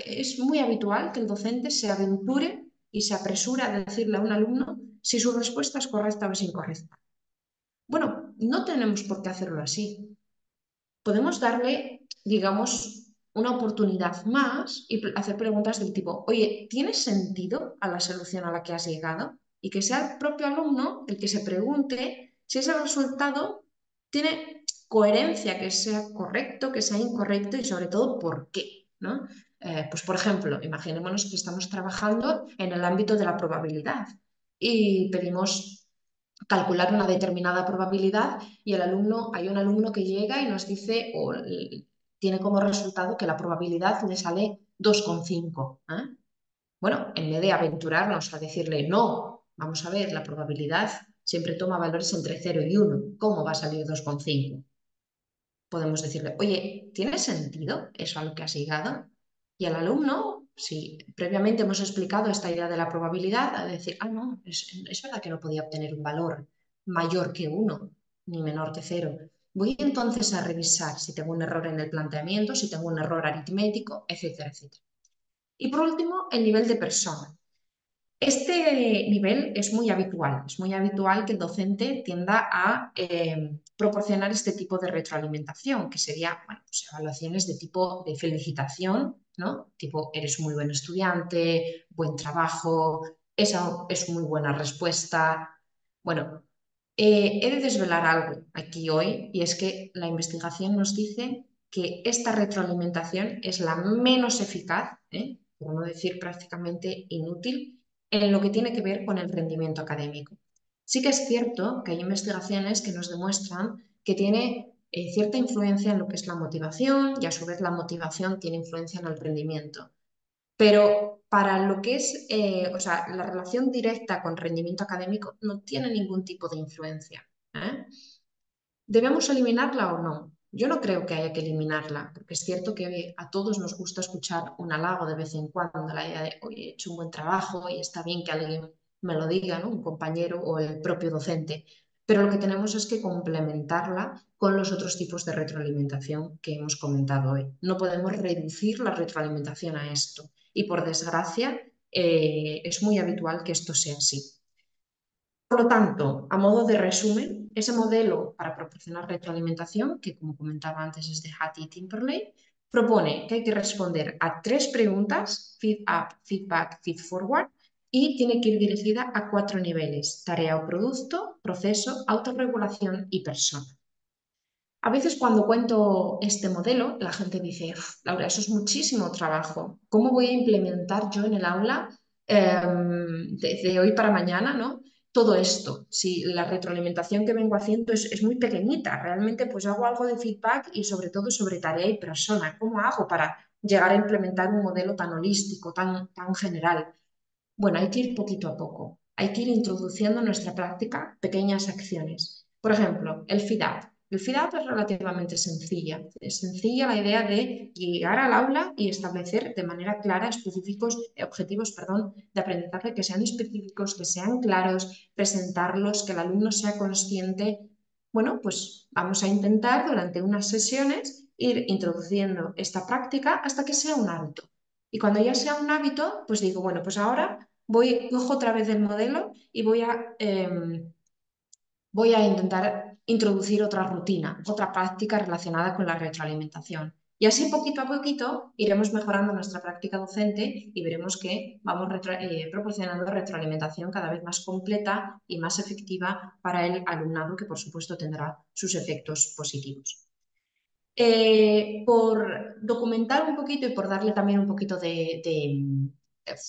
es muy habitual que el docente se aventure y se apresure a decirle a un alumno si su respuesta es correcta o es incorrecta. Bueno, no tenemos por qué hacerlo así. Podemos darle, digamos, una oportunidad más y hacer preguntas del tipo, oye, ¿tiene sentido a la solución a la que has llegado? Y que sea el propio alumno el que se pregunte si ese resultado tiene coherencia, que sea correcto, que sea incorrecto y sobre todo por qué, ¿no? Pues por ejemplo, imaginémonos que estamos trabajando en el ámbito de la probabilidad y pedimos calcular una determinada probabilidad y hay un alumno que llega y nos dice o tiene como resultado que la probabilidad le sale 2,5. Bueno, en vez de aventurarnos a decirle no, vamos a ver, la probabilidad siempre toma valores entre 0 y 1. ¿Cómo va a salir 2,5? Podemos decirle, oye, ¿tiene sentido eso a lo que has llegado? Y al alumno, si previamente hemos explicado esta idea de la probabilidad, a decir, no, es verdad que no podía obtener un valor mayor que 1 ni menor que 0. Voy entonces a revisar si tengo un error en el planteamiento, si tengo un error aritmético, etcétera, etcétera. Y por último, el nivel de persona. Este nivel es muy habitual que el docente tienda a proporcionar este tipo de retroalimentación, que sería, bueno, pues evaluaciones de tipo de felicitación, ¿no? Tipo, eres muy buen estudiante, buen trabajo, esa es muy buena respuesta. Bueno, he de desvelar algo aquí hoy y es que la investigación nos dice que esta retroalimentación es la menos eficaz, por no decir prácticamente inútil, en lo que tiene que ver con el rendimiento académico. Sí que es cierto que hay investigaciones que nos demuestran que tiene cierta influencia en lo que es la motivación y a su vez la motivación tiene influencia en el rendimiento. Pero para lo que es, la relación directa con rendimiento académico no tiene ningún tipo de influencia. ¿Debemos eliminarla o no? Yo no creo que haya que eliminarla, porque es cierto que a todos nos gusta escuchar un halago de vez en cuando, la idea de, oye, he hecho un buen trabajo y está bien que alguien me lo diga, ¿no? Un compañero o el propio docente. Pero lo que tenemos es que complementarla con los otros tipos de retroalimentación que hemos comentado hoy. No podemos reducir la retroalimentación a esto. Y por desgracia, es muy habitual que esto sea así. Por lo tanto, a modo de resumen, ese modelo para proporcionar retroalimentación, que como comentaba antes es de Hattie y Timperlake, propone que hay que responder a 3 preguntas, feed up, feedback, feed forward, y tiene que ir dirigida a 4 niveles: tarea o producto, proceso, autorregulación y persona. A veces cuando cuento este modelo, la gente dice, Laura, eso es muchísimo trabajo. ¿Cómo voy a implementar yo en el aula de hoy para mañana, ¿no? Todo esto? Si la retroalimentación que vengo haciendo es muy pequeñita, realmente pues hago algo de feedback y sobre todo sobre tarea y persona. ¿Cómo hago para llegar a implementar un modelo tan holístico, tan general? Bueno, hay que ir poquito a poco, hay que ir introduciendo en nuestra práctica pequeñas acciones. Por ejemplo, el FIDAP. El FIDAP es relativamente sencilla. Es sencilla la idea de llegar al aula y establecer de manera clara objetivos, de aprendizaje que sean específicos, que sean claros, presentarlos, que el alumno sea consciente. Bueno, pues vamos a intentar durante unas sesiones ir introduciendo esta práctica hasta que sea un hábito. Y cuando ya sea un hábito, pues digo, bueno, pues ahora cojo otra vez el modelo y voy a intentar introducir otra rutina, otra práctica relacionada con la retroalimentación. Y así poquito a poquito iremos mejorando nuestra práctica docente y veremos que vamos proporcionando retroalimentación cada vez más completa y más efectiva para el alumnado, que por supuesto tendrá sus efectos positivos. Por documentar un poquito y por darle también un poquito de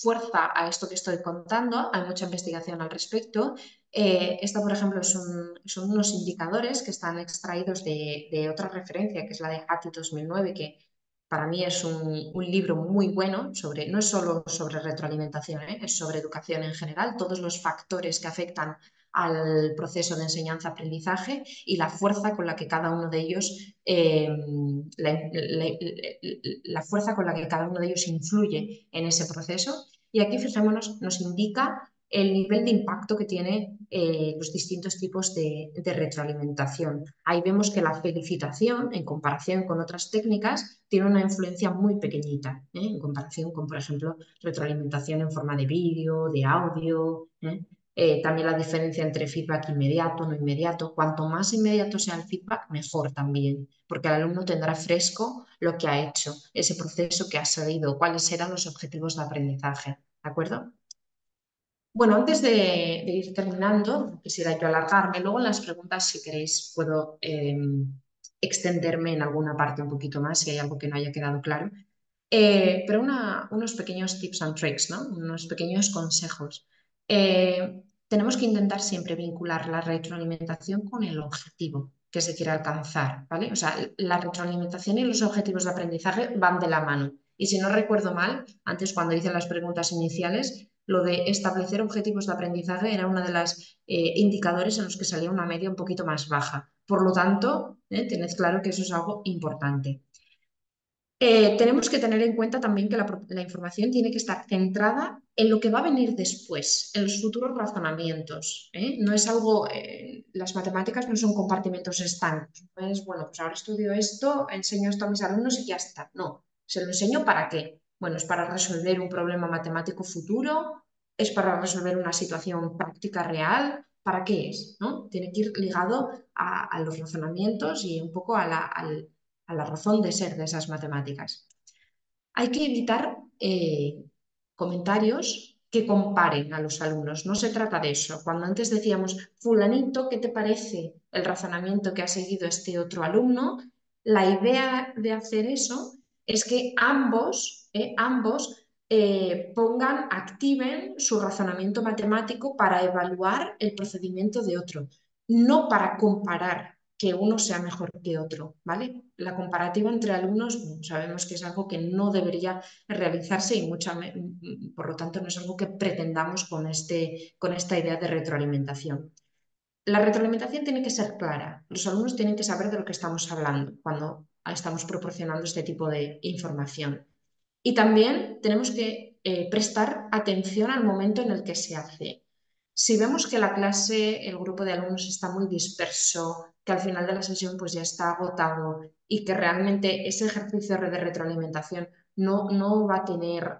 fuerza a esto que estoy contando, hay mucha investigación al respecto. Esta, por ejemplo, son unos indicadores que están extraídos de otra referencia, que es la de Hattie 2009, que para mí es un libro muy bueno, no es solo sobre retroalimentación, es sobre educación en general, todos los factores que afectan al proceso de enseñanza-aprendizaje y la fuerza con la que cada uno de ellos la fuerza con la que cada uno de ellos influye en ese proceso. Y aquí, fijémonos, nos indica el nivel de impacto que tiene los distintos tipos de retroalimentación. Ahí vemos que la felicitación, en comparación con otras técnicas, tiene una influencia muy pequeñita, en comparación con, por ejemplo, retroalimentación en forma de vídeo, de audio. También la diferencia entre feedback inmediato, no inmediato. Cuanto más inmediato sea el feedback, mejor también, porque el alumno tendrá fresco lo que ha hecho, ese proceso que ha salido, cuáles eran los objetivos de aprendizaje. ¿De acuerdo? Bueno, antes de ir terminando, no quisiera yo alargarme. Luego en las preguntas, si queréis, puedo extenderme en alguna parte un poquito más si hay algo que no haya quedado claro. Pero unos pequeños tips and tricks, ¿no? Unos pequeños consejos. Tenemos que intentar siempre vincular la retroalimentación con el objetivo que se quiere alcanzar, ¿vale? O sea, la retroalimentación y los objetivos de aprendizaje van de la mano. Y si no recuerdo mal, antes cuando hice las preguntas iniciales, lo de establecer objetivos de aprendizaje era uno de los indicadores en los que salía una media un poquito más baja. Por lo tanto, tened claro que eso es algo importante. Tenemos que tener en cuenta también que la información tiene que estar centrada en lo que va a venir después, en los futuros razonamientos. No es algo, las matemáticas no son compartimentos estancos. No es, bueno, pues ahora estudio esto, enseño esto a mis alumnos y ya está. No, se lo enseño ¿para qué? Bueno, es para resolver un problema matemático futuro, es para resolver una situación práctica real. ¿Para qué es? ¿No? Tiene que ir ligado a los razonamientos y un poco a la razón de ser de esas matemáticas. Hay que evitar comentarios que comparen a los alumnos. No se trata de eso. Cuando antes decíamos, fulanito, ¿qué te parece el razonamiento que ha seguido este otro alumno? La idea de hacer eso es que activen su razonamiento matemático para evaluar el procedimiento de otro, no para comparar que uno sea mejor que otro, ¿vale? La comparativa entre alumnos sabemos que es algo que no debería realizarse y por lo tanto no es algo que pretendamos con esta idea de retroalimentación. la retroalimentación tiene que ser clara. Los alumnos tienen que saber de lo que estamos hablando cuando estamos proporcionando este tipo de información. Y también tenemos que prestar atención al momento en el que se hace. Si vemos que la clase, el grupo de alumnos está muy disperso, que al final de la sesión pues ya está agotado y que realmente ese ejercicio de retroalimentación no va a tener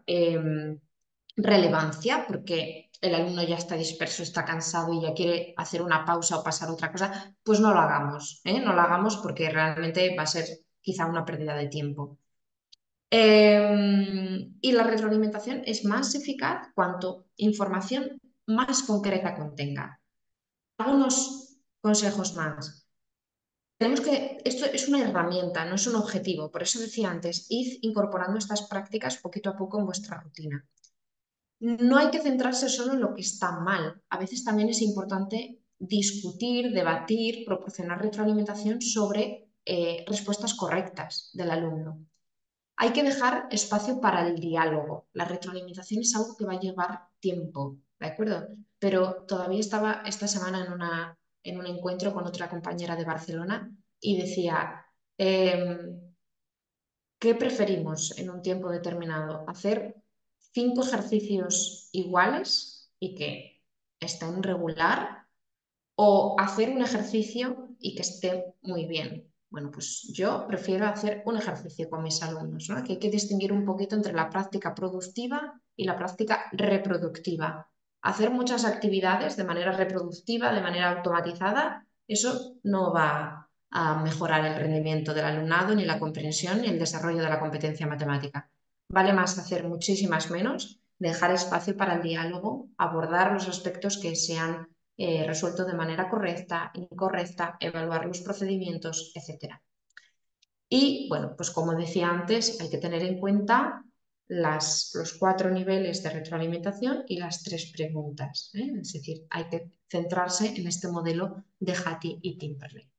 relevancia porque el alumno ya está disperso, está cansado y ya quiere hacer una pausa o pasar a otra cosa, pues no lo hagamos, ¿eh? No lo hagamos porque realmente va a ser quizá una pérdida de tiempo. Y la retroalimentación es más eficaz cuanto información más concreta contenga. Algunos consejos más. Tenemos que, esto es una herramienta, no es un objetivo. Por eso decía antes, id incorporando estas prácticas poquito a poco en vuestra rutina. No hay que centrarse solo en lo que está mal. A veces también es importante discutir, debatir, proporcionar retroalimentación sobre respuestas correctas del alumno. Hay que dejar espacio para el diálogo. La retroalimentación es algo que va a llevar tiempo, ¿de acuerdo? Pero todavía estaba esta semana en un encuentro con otra compañera de Barcelona y decía, ¿qué preferimos en un tiempo determinado? ¿Hacer 5 ejercicios iguales y que estén regular o hacer un ejercicio y que esté muy bien? Bueno, pues yo prefiero hacer un ejercicio con mis alumnos, ¿no? Que hay que distinguir un poquito entre la práctica productiva y la práctica reproductiva. Hacer muchas actividades de manera reproductiva, de manera automatizada, eso no va a mejorar el rendimiento del alumnado, ni la comprensión, ni el desarrollo de la competencia matemática. Vale más hacer muchísimas menos, dejar espacio para el diálogo, abordar los aspectos que sean resuelto de manera correcta, incorrecta, evaluar los procedimientos, etc. Y bueno, pues como decía antes, hay que tener en cuenta los 4 niveles de retroalimentación y las 3 preguntas, ¿eh? Es decir, hay que centrarse en este modelo de Hattie y Timperley.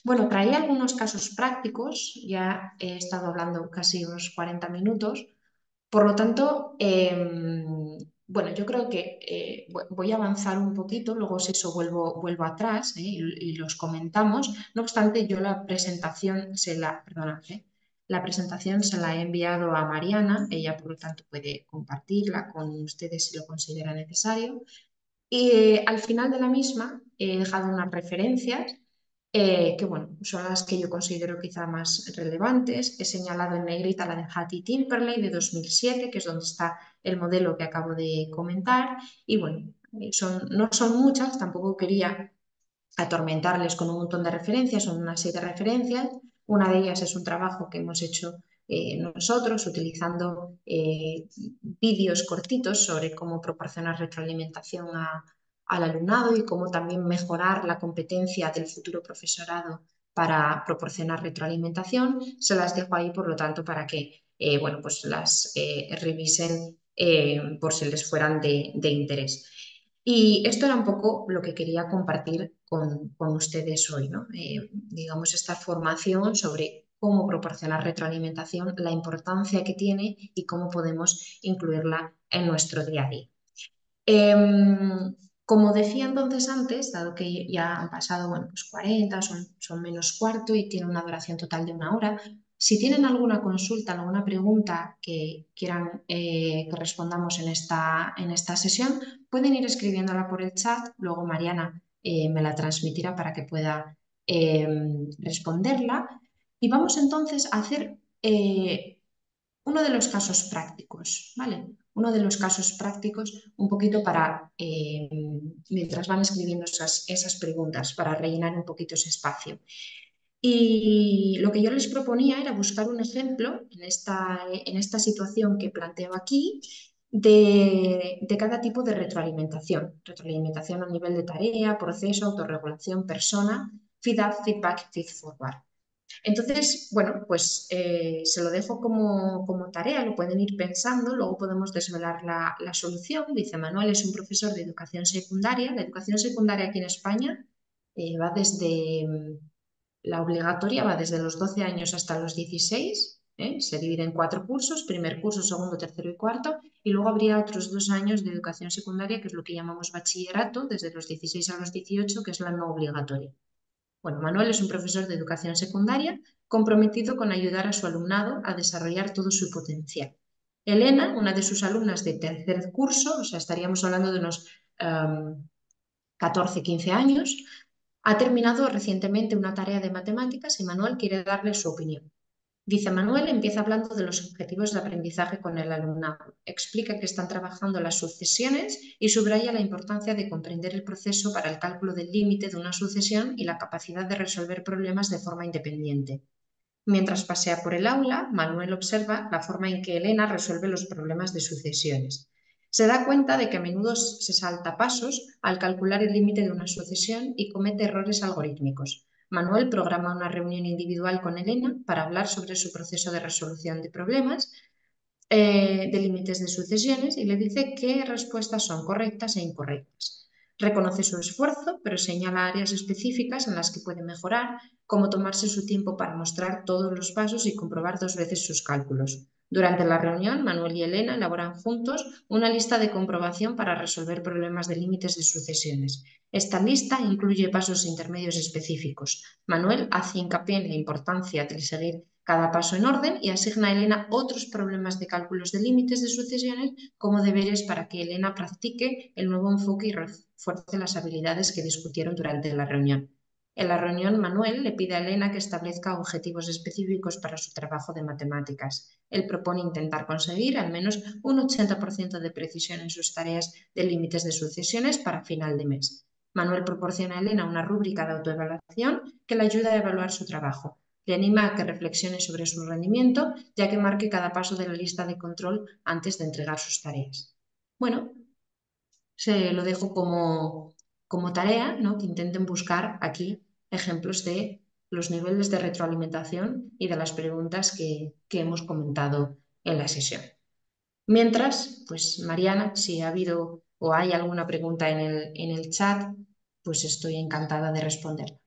Bueno, traía algunos casos prácticos, ya he estado hablando casi unos 40 minutos, por lo tanto, bueno, yo creo que voy a avanzar un poquito, luego si eso vuelvo atrás, y los comentamos. No obstante, yo la presentación se la he enviado a Mariana, ella por lo tanto puede compartirla con ustedes si lo considera necesario. Y al final de la misma he dejado unas referencias que bueno, son las que yo considero quizá más relevantes. He señalado en negrita la de Hattie Timperley de 2007, que es donde está el modelo que acabo de comentar. Y bueno, no son muchas, tampoco quería atormentarles con un montón de referencias, son unas 7 referencias. Una de ellas es un trabajo que hemos hecho nosotros utilizando vídeos cortitos sobre cómo proporcionar retroalimentación al alumnado y cómo también mejorar la competencia del futuro profesorado para proporcionar retroalimentación. Se las dejo ahí, por lo tanto, para que bueno, pues las revisen por si les fueran de interés. Y esto era un poco lo que quería compartir con ustedes hoy, ¿no? Digamos, esta formación sobre cómo proporcionar retroalimentación, la importancia que tiene y cómo podemos incluirla en nuestro día a día. Como decía entonces antes, dado que ya han pasado bueno, pues 40, son menos cuarto y tiene una duración total de 1 hora, si tienen alguna consulta, alguna pregunta que quieran que respondamos en esta sesión, pueden ir escribiéndola por el chat, luego Mariana me la transmitirá para que pueda responderla. Y vamos entonces a hacer uno de los casos prácticos, ¿vale? Uno de los casos prácticos, un poquito para, mientras van escribiendo esas preguntas, para rellenar un poquito ese espacio. Y lo que yo les proponía era buscar un ejemplo en esta situación que planteo aquí de cada tipo de retroalimentación. Retroalimentación a nivel de tarea, proceso, autorregulación, persona, feedback, feedforward. Entonces, bueno, pues se lo dejo como tarea, lo pueden ir pensando, luego podemos desvelar la solución. Dice Manuel, es un profesor de educación secundaria. La educación secundaria aquí en España va desde la obligatoria, va desde los 12 años hasta los 16 Se divide en 4 cursos, primer curso, segundo, tercero y cuarto, y luego habría otros 2 años de educación secundaria, que es lo que llamamos bachillerato, desde los 16 a los 18, que es la no obligatoria. Bueno, Manuel es un profesor de educación secundaria comprometido con ayudar a su alumnado a desarrollar todo su potencial. Elena, una de sus alumnas de tercer curso, o sea, estaríamos hablando de unos 14, 15 años, ha terminado recientemente una tarea de matemáticas y Manuel quiere darle su opinión. Dice Manuel, empieza hablando de los objetivos de aprendizaje con el alumnado. Explica que están trabajando las sucesiones y subraya la importancia de comprender el proceso para el cálculo del límite de una sucesión y la capacidad de resolver problemas de forma independiente. Mientras pasea por el aula, Manuel observa la forma en que Elena resuelve los problemas de sucesiones. Se da cuenta de que a menudo se salta pasos al calcular el límite de una sucesión y comete errores algorítmicos. Manuel programa una reunión individual con Elena para hablar sobre su proceso de resolución de problemas de límites de sucesiones y le dice qué respuestas son correctas e incorrectas. Reconoce su esfuerzo, pero señala áreas específicas en las que puede mejorar, como tomarse su tiempo para mostrar todos los pasos y comprobar 2 veces sus cálculos. Durante la reunión, Manuel y Elena elaboran juntos una lista de comprobación para resolver problemas de límites de sucesiones. Esta lista incluye pasos intermedios específicos. Manuel hace hincapié en la importancia de seguir cada paso en orden y asigna a Elena otros problemas de cálculos de límites de sucesiones como deberes para que Elena practique el nuevo enfoque y refuerce las habilidades que discutieron durante la reunión. En la reunión, Manuel le pide a Elena que establezca objetivos específicos para su trabajo de matemáticas. Él propone intentar conseguir al menos un 80% de precisión en sus tareas de límites de sucesiones para final de mes. Manuel proporciona a Elena una rúbrica de autoevaluación que le ayuda a evaluar su trabajo. Le anima a que reflexione sobre su rendimiento, ya que marque cada paso de la lista de control antes de entregar sus tareas. Bueno, se lo dejo como tarea, ¿no? Que intenten buscar aquí ejemplos de los niveles de retroalimentación y de las preguntas que hemos comentado en la sesión. Mientras, pues Mariana, si ha habido o hay alguna pregunta en el chat, pues estoy encantada de responderla.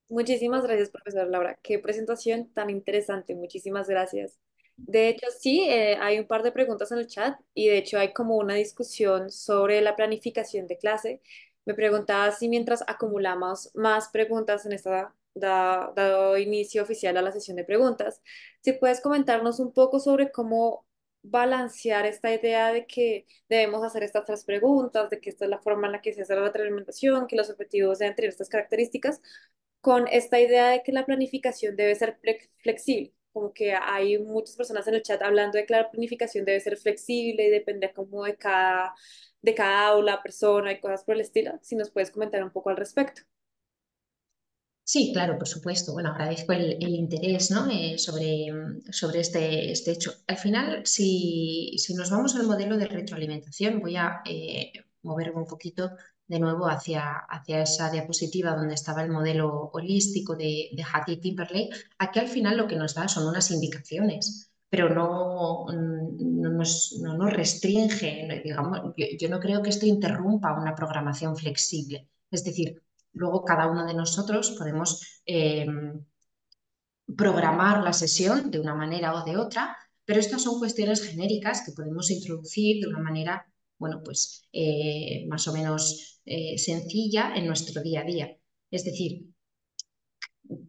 Muchísimas gracias, profesora Laura. Qué presentación tan interesante. Muchísimas gracias. De hecho, sí, hay un par de preguntas en el chat y de hecho hay como una discusión sobre la planificación de clase. Me preguntaba si mientras acumulamos más preguntas en esta, dado inicio oficial a la sesión de preguntas, si puedes comentarnos un poco sobre cómo balancear esta idea de que debemos hacer estas 3 preguntas, de que esta es la forma en la que se hace la retroalimentación, que los objetivos deben tener estas características con esta idea de que la planificación debe ser flexible, como que hay muchas personas en el chat hablando de que la planificación debe ser flexible y depende como de cada aula, persona y cosas por el estilo. Si nos puedes comentar un poco al respecto. Sí, claro, por supuesto. Bueno, agradezco el interés, ¿no? Sobre este hecho. Al final, si nos vamos al modelo de retroalimentación, voy a moverme un poquito de nuevo hacia esa diapositiva donde estaba el modelo holístico de Hattie Timberlake. Aquí al final lo que nos da son unas indicaciones, pero no nos restringe, digamos, yo no creo que esto interrumpa una programación flexible. Es decir, luego cada uno de nosotros podemos programar la sesión de una manera o de otra, pero estas son cuestiones genéricas que podemos introducir de una manera, bueno, pues más o menos sencilla en nuestro día a día. Es decir,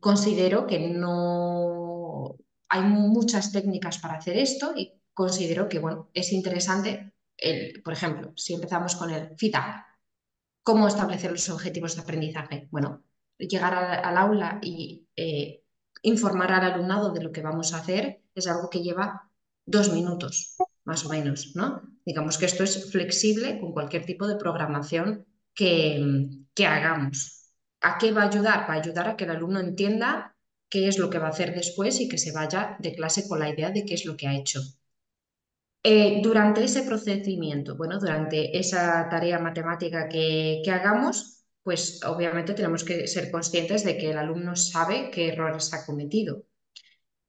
considero que no hay muchas técnicas para hacer esto y considero que, bueno, es interesante, por ejemplo, si empezamos con el feedback. ¿Cómo establecer los objetivos de aprendizaje? Bueno, llegar al aula y informar al alumnado de lo que vamos a hacer es algo que lleva 2 minutos, más o menos, ¿no? Digamos que esto es flexible con cualquier tipo de programación que hagamos. ¿A qué va a ayudar? Va a ayudar a que el alumno entienda qué es lo que va a hacer después y que se vaya de clase con la idea de qué es lo que ha hecho. Durante ese procedimiento, bueno, durante esa tarea matemática que hagamos, pues obviamente tenemos que ser conscientes de que el alumno sabe qué errores ha cometido.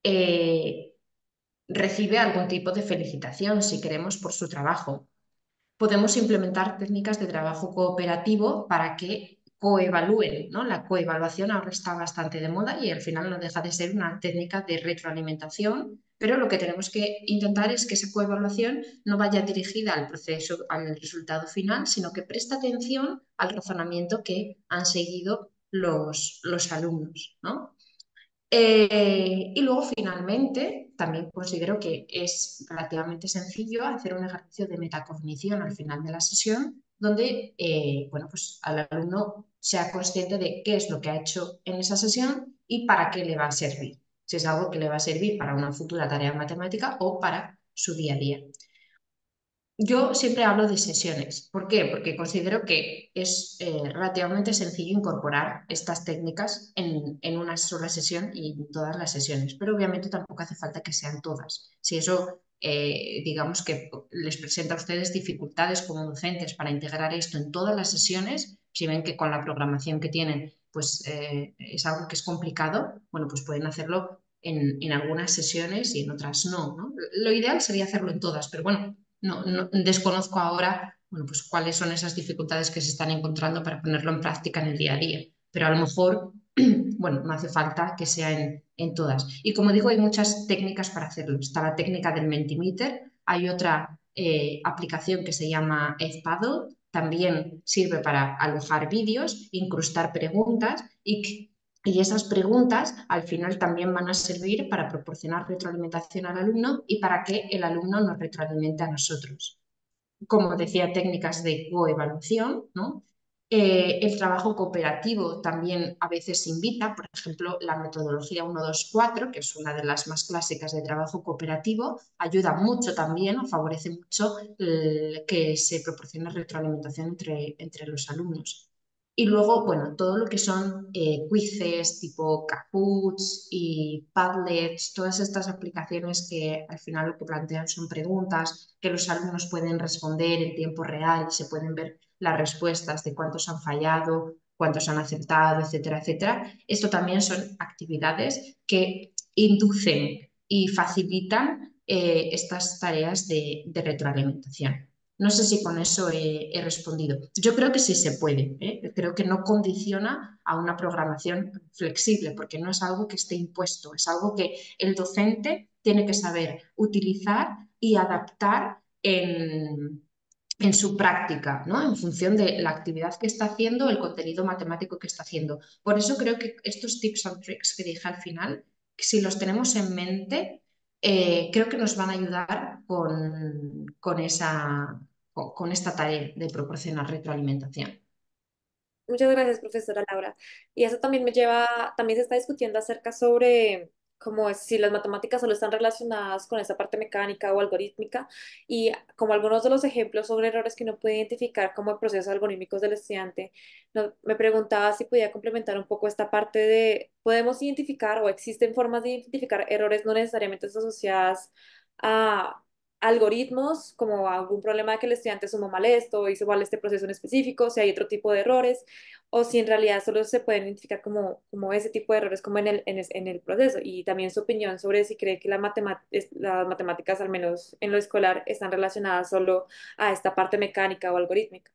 Eh, Recibe algún tipo de felicitación, si queremos, por su trabajo. Podemos implementar técnicas de trabajo cooperativo para que coevalúen, ¿no? La coevaluación ahora está bastante de moda y al final no deja de ser una técnica de retroalimentación, pero lo que tenemos que intentar es que esa coevaluación no vaya dirigida al proceso, al resultado final, sino que preste atención al razonamiento que han seguido los alumnos, ¿no? Y luego, finalmente, también considero que es relativamente sencillo hacer un ejercicio de metacognición al final de la sesión, donde bueno, pues al alumno sea consciente de qué es lo que ha hecho en esa sesión y para qué le va a servir. Si es algo que le va a servir para una futura tarea matemática o para su día a día. Yo siempre hablo de sesiones. ¿Por qué? Porque considero que es relativamente sencillo incorporar estas técnicas en una sola sesión y en todas las sesiones, pero obviamente tampoco hace falta que sean todas. Si eso, digamos que les presenta a ustedes dificultades como docentes para integrar esto en todas las sesiones, si ven que con la programación que tienen pues es algo que es complicado, bueno, pues pueden hacerlo en algunas sesiones y en otras no, ¿no? Lo ideal sería hacerlo en todas, pero bueno, desconozco ahora, bueno, pues cuáles son esas dificultades que se están encontrando para ponerlo en práctica en el día a día. Pero a lo mejor, bueno, no hace falta que sea en todas. Y como digo, hay muchas técnicas para hacerlo. Está la técnica del Mentimeter, hay otra aplicación que se llama Edpaddle, también sirve para alojar vídeos, incrustar preguntas y esas preguntas al final también van a servir para proporcionar retroalimentación al alumno y para que el alumno nos retroalimente a nosotros. Como decía, técnicas de coevaluación, ¿no? El trabajo cooperativo también a veces invita, por ejemplo, la metodología 1-2-4, que es una de las más clásicas de trabajo cooperativo, ayuda mucho también o favorece mucho que se proporcione retroalimentación entre los alumnos. Y luego, bueno, todo lo que son quizzes tipo Kahoots y Padlets, todas estas aplicaciones que al final lo que plantean son preguntas que los alumnos pueden responder en tiempo real y se pueden ver las respuestas de cuántos han fallado, cuántos han acertado, etcétera, etcétera. Esto también son actividades que inducen y facilitan estas tareas de retroalimentación. No sé si con eso he respondido. Yo creo que sí se puede, ¿eh? Creo que no condiciona a una programación flexible, porque no es algo que esté impuesto, es algo que el docente tiene que saber utilizar y adaptar en su práctica, ¿no? En función de la actividad que está haciendo, el contenido matemático que está haciendo. Por eso creo que estos tips and tricks que dije al final, si los tenemos en mente, creo que nos van a ayudar con esta tarea de proporcionar retroalimentación. Muchas gracias, profesora Laura. Y eso también me lleva, también se está discutiendo acerca sobre cómo es, si las matemáticas solo están relacionadas con esa parte mecánica o algorítmica, y como algunos de los ejemplos son errores que uno puede identificar como procesos algorítmicos del estudiante. Me preguntaba si podía complementar un poco esta parte de, ¿podemos identificar o existen formas de identificar errores no necesariamente asociadas a algoritmos, como algún problema de que el estudiante sumó mal esto o hizo mal este proceso en específico, si hay otro tipo de errores, o si en realidad solo se pueden identificar como ese tipo de errores como en el proceso? Y también su opinión sobre si cree que las matemáticas, al menos en lo escolar, están relacionadas solo a esta parte mecánica o algorítmica.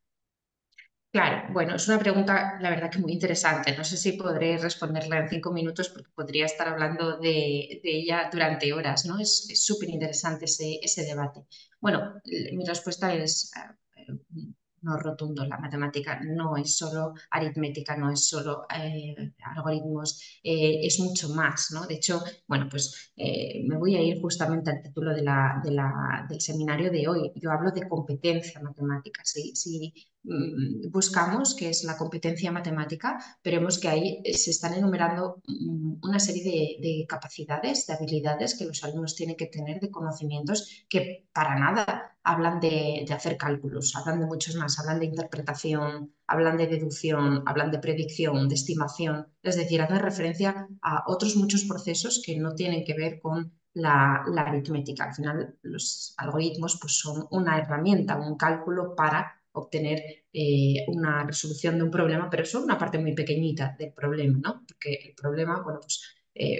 Claro, bueno, es una pregunta, la verdad que muy interesante. No sé si podré responderla en 5 minutos porque podría estar hablando de ella durante horas, ¿no? Es súper interesante ese debate. Bueno, mi respuesta es no rotundo. La matemática no es solo aritmética, no es solo algoritmos, es mucho más, ¿no? De hecho, bueno, pues me voy a ir justamente al título del seminario de hoy. Yo hablo de competencia matemática. Si buscamos qué es la competencia matemática, veremos que ahí se están enumerando una serie de capacidades, de habilidades que los alumnos tienen que tener, de conocimientos que para nada hablan de hacer cálculos, hablan de muchos más, hablan de interpretación, hablan de deducción, hablan de predicción, de estimación, es decir, hacen referencia a otros muchos procesos que no tienen que ver con la aritmética. Al final, los algoritmos pues, son una herramienta, un cálculo para obtener una resolución de un problema, pero son una parte muy pequeñita del problema, ¿no? Porque el problema, bueno, pues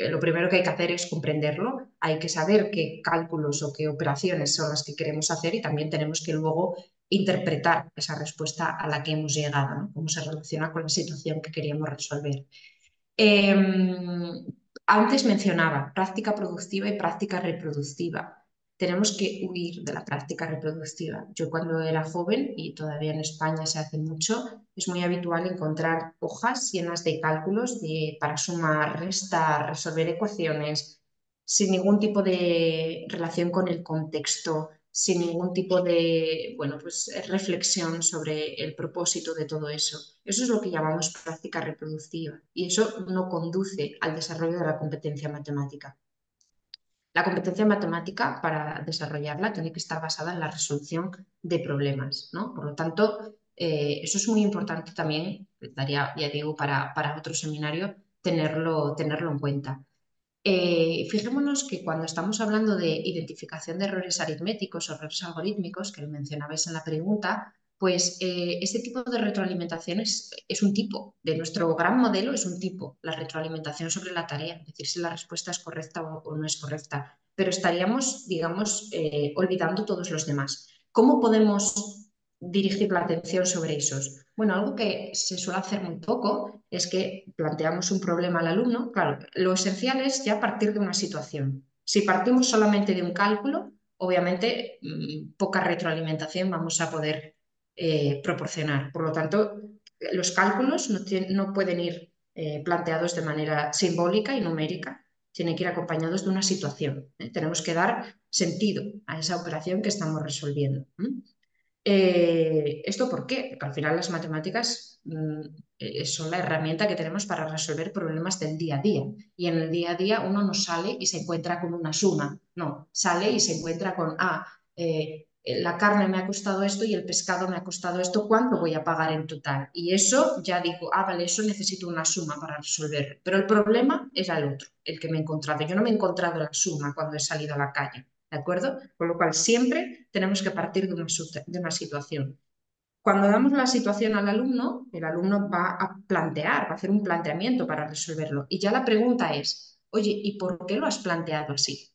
lo primero que hay que hacer es comprenderlo, hay que saber qué cálculos o qué operaciones son las que queremos hacer y también tenemos que luego interpretar esa respuesta a la que hemos llegado, ¿no? Cómo se relaciona con la situación que queríamos resolver. Eh, Antes mencionaba práctica productiva y práctica reproductiva. Tenemos que huir de la práctica reproductiva. Yo cuando era joven, y todavía en España se hace mucho, es muy habitual encontrar hojas llenas de cálculos para sumar, restar, resolver ecuaciones, sin ningún tipo de relación con el contexto, sin ningún tipo de, bueno, pues, reflexión sobre el propósito de todo eso. Eso es lo que llamamos práctica reproductiva y eso no conduce al desarrollo de la competencia matemática. La competencia matemática, para desarrollarla, tiene que estar basada en la resolución de problemas, ¿no? Por lo tanto, eso es muy importante también, daría, ya digo, para otro seminario, tenerlo en cuenta. Fijémonos que cuando estamos hablando de identificación de errores aritméticos o errores algorítmicos, que lo mencionabais en la pregunta, pues este tipo de retroalimentación es un tipo, de nuestro gran modelo es un tipo, la retroalimentación sobre la tarea, es decir, si la respuesta es correcta o no es correcta, pero estaríamos, digamos, olvidando todos los demás. ¿Cómo podemos dirigir la atención sobre esos? Bueno, algo que se suele hacer muy poco es que planteamos un problema al alumno. Claro, lo esencial es ya partir de una situación. Si partimos solamente de un cálculo, obviamente poca retroalimentación vamos a poder proporcionar. Por lo tanto, los cálculos no pueden ir planteados de manera simbólica y numérica, tienen que ir acompañados de una situación. Tenemos que dar sentido a esa operación que estamos resolviendo. ¿Esto por qué? Porque al final las matemáticas son la herramienta que tenemos para resolver problemas del día a día. Y en el día a día uno no sale y se encuentra con una suma, no, sale y se encuentra con, la carne me ha costado esto y el pescado me ha costado esto, ¿cuánto voy a pagar en total? Y eso ya digo, vale, eso necesito una suma para resolverlo. Pero el problema era el otro, el que me he encontrado. Yo no me he encontrado la suma cuando he salido a la calle. ¿De acuerdo? Con lo cual siempre tenemos que partir de una situación. Cuando damos la situación al alumno, el alumno va a plantear, va a hacer un planteamiento para resolverlo. Y ya la pregunta es, oye, ¿y por qué lo has planteado así?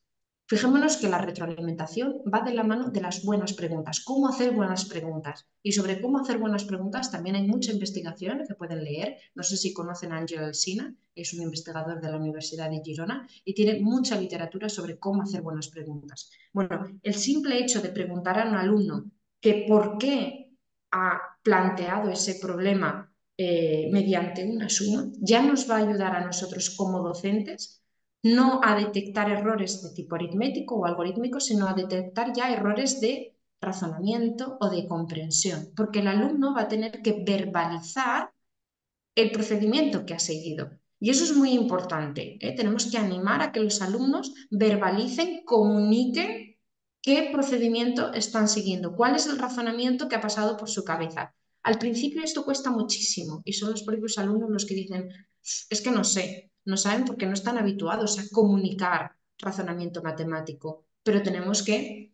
Fijémonos que la retroalimentación va de la mano de las buenas preguntas, cómo hacer buenas preguntas. Y sobre cómo hacer buenas preguntas también hay mucha investigación que pueden leer. No sé si conocen a Ángel Alsina, es un investigador de la Universidad de Girona y tiene mucha literatura sobre cómo hacer buenas preguntas. Bueno, el simple hecho de preguntar a un alumno que por qué ha planteado ese problema mediante una suma, ya nos va a ayudar a nosotros como docentes no a detectar errores de tipo aritmético o algorítmico, sino a detectar ya errores de razonamiento o de comprensión, porque el alumno va a tener que verbalizar el procedimiento que ha seguido. Y eso es muy importante, ¿eh? Tenemos que animar a que los alumnos verbalicen, comuniquen qué procedimiento están siguiendo, cuál es el razonamiento que ha pasado por su cabeza. Al principio esto cuesta muchísimo y son los propios alumnos los que dicen, es que no sé, no saben porque no están habituados a comunicar razonamiento matemático, pero tenemos que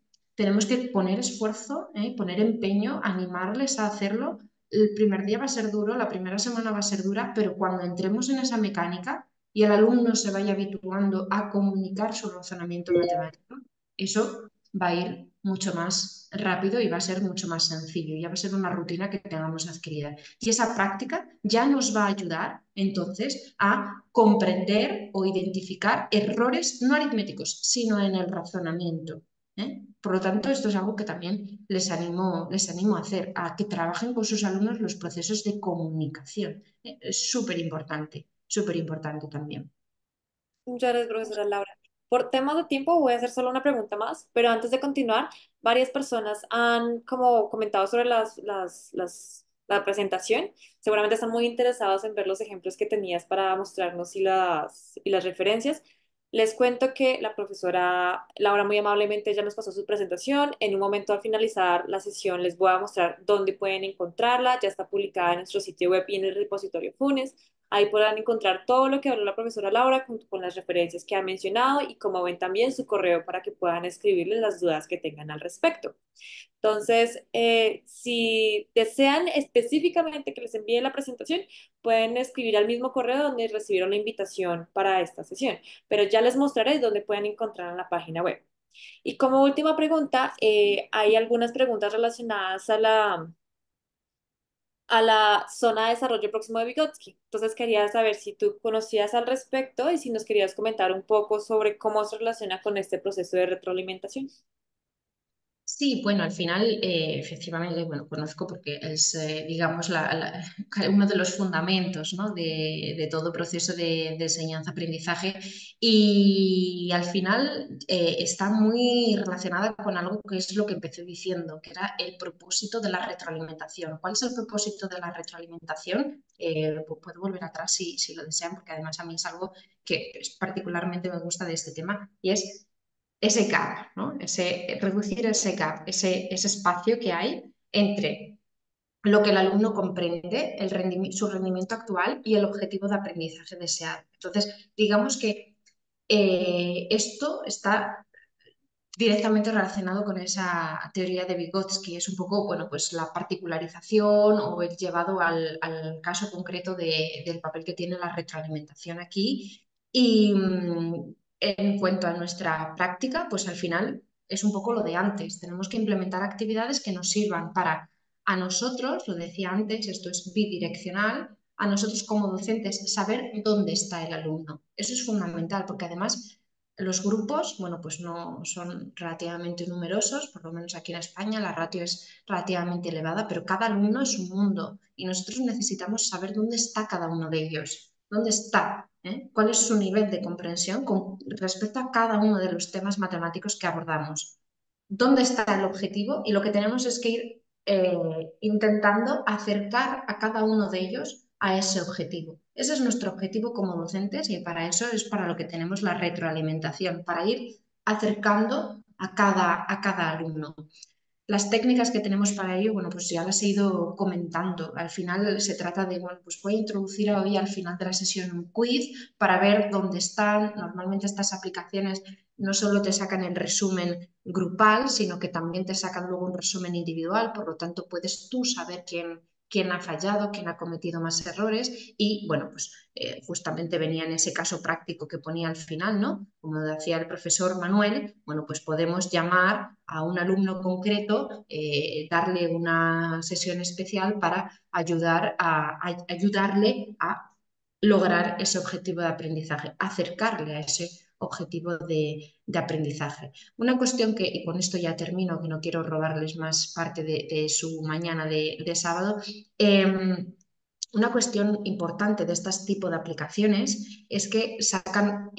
poner esfuerzo, poner empeño, animarles a hacerlo. El primer día va a ser duro, la primera semana va a ser dura, pero cuando entremos en esa mecánica y el alumno se vaya habituando a comunicar su razonamiento matemático, eso va a ir mucho más rápido y va a ser mucho más sencillo, ya va a ser una rutina que tengamos adquirida. Y esa práctica ya nos va a ayudar entonces a comprender o identificar errores no aritméticos, sino en el razonamiento. Por lo tanto, esto es algo que también les animo a hacer, a que trabajen con sus alumnos los procesos de comunicación. Es súper importante también. Muchas gracias, profesora Laura. Por temas de tiempo voy a hacer solo una pregunta más, pero antes de continuar, varias personas han como comentado sobre la presentación. Seguramente están muy interesados en ver los ejemplos que tenías para mostrarnos y las referencias. Les cuento que la profesora Laura muy amablemente ya nos pasó su presentación. En un momento al finalizar la sesión les voy a mostrar dónde pueden encontrarla. Ya está publicada en nuestro sitio web y en el repositorio Funes. Ahí podrán encontrar todo lo que habló la profesora Laura junto con las referencias que ha mencionado y como ven también su correo para que puedan escribirles las dudas que tengan al respecto. Entonces, si desean específicamente que les envíe la presentación, pueden escribir al mismo correo donde recibieron la invitación para esta sesión, pero ya les mostraré dónde pueden encontrar en la página web. Y como última pregunta, hay algunas preguntas relacionadas a la zona de desarrollo próximo de Vygotsky. Entonces quería saber si tú conocías al respecto y si nos querías comentar un poco sobre cómo se relaciona con este proceso de retroalimentación. Sí, bueno, al final, efectivamente, bueno, conozco porque es, digamos, uno de los fundamentos, ¿no? de todo proceso de enseñanza-aprendizaje y al final está muy relacionada con algo que es lo que empecé diciendo, que era el propósito de la retroalimentación. ¿Cuál es el propósito de la retroalimentación? Puedo volver atrás si lo desean, porque además a mí es algo que particularmente me gusta de este tema y es ese gap, ¿no? Reducir ese gap, ese espacio que hay entre lo que el alumno comprende, su rendimiento actual y el objetivo de aprendizaje deseado. Entonces, digamos que esto está directamente relacionado con esa teoría de Vygotsky, es un poco, bueno, pues la particularización o el llevado al caso concreto del papel que tiene la retroalimentación aquí. Y en cuanto a nuestra práctica, pues al final es un poco lo de antes. Tenemos que implementar actividades que nos sirvan para a nosotros, lo decía antes, esto es bidireccional, a nosotros como docentes saber dónde está el alumno. Eso es fundamental porque además los grupos, bueno, pues no son relativamente numerosos, por lo menos aquí en España la ratio es relativamente elevada, pero cada alumno es un mundo y nosotros necesitamos saber dónde está cada uno de ellos, dónde está, cuál es su nivel de comprensión con respecto a cada uno de los temas matemáticos que abordamos, dónde está el objetivo y lo que tenemos es que ir intentando acercar a cada uno de ellos a ese objetivo. Ese es nuestro objetivo como docentes y para eso es para lo que tenemos la retroalimentación, para ir acercando a cada alumno. Las técnicas que tenemos para ello, bueno, pues ya las he ido comentando. Al final se trata de, bueno, pues voy a introducir hoy al final de la sesión un quiz para ver dónde están. Normalmente estas aplicaciones no solo te sacan el resumen grupal, sino que también te sacan luego un resumen individual, por lo tanto puedes tú saber quién ha fallado, quién ha cometido más errores y, bueno, pues justamente venía en ese caso práctico que ponía al final, ¿no? Como decía el profesor Manuel, bueno, pues podemos llamar a un alumno concreto, darle una sesión especial para ayudarle a lograr ese objetivo de aprendizaje, acercarle a ese objetivo de aprendizaje. Una cuestión que, y con esto ya termino, que no quiero robarles más parte de su mañana de sábado, una cuestión importante de este tipo de aplicaciones es que sacan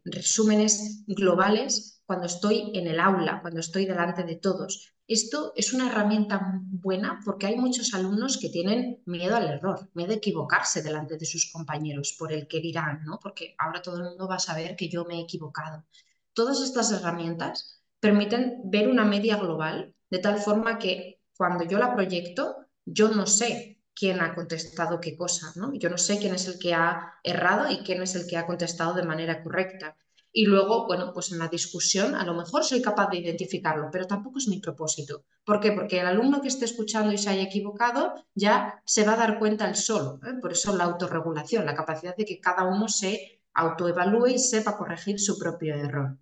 resúmenes globales cuando estoy en el aula, cuando estoy delante de todos. Esto es una herramienta buena porque hay muchos alumnos que tienen miedo al error, miedo a equivocarse delante de sus compañeros por el que dirán, ¿no? Porque ahora todo el mundo va a saber que yo me he equivocado. Todas estas herramientas permiten ver una media global de tal forma que cuando yo la proyecto, yo no sé quién ha contestado qué cosa, ¿no? Yo no sé quién es el que ha errado y quién es el que ha contestado de manera correcta. Y luego, bueno, pues en la discusión a lo mejor soy capaz de identificarlo, pero tampoco es mi propósito. ¿Por qué? Porque el alumno que esté escuchando y se haya equivocado ya se va a dar cuenta él solo, ¿eh? Por eso la autorregulación, la capacidad de que cada uno se autoevalúe y sepa corregir su propio error.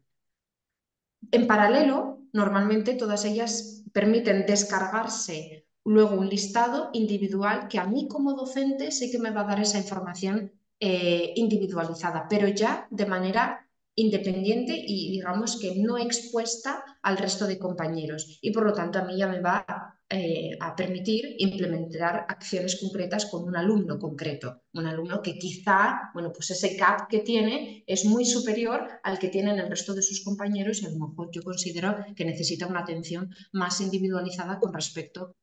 En paralelo, normalmente todas ellas permiten descargarse luego un listado individual que a mí como docente sí que me va a dar esa información individualizada, pero ya de manera independiente y digamos que no expuesta al resto de compañeros. Y por lo tanto a mí ya me va a permitir implementar acciones concretas con un alumno concreto, un alumno que quizá, bueno, pues ese gap que tiene es muy superior al que tienen el resto de sus compañeros y a lo mejor yo considero que necesita una atención más individualizada con respecto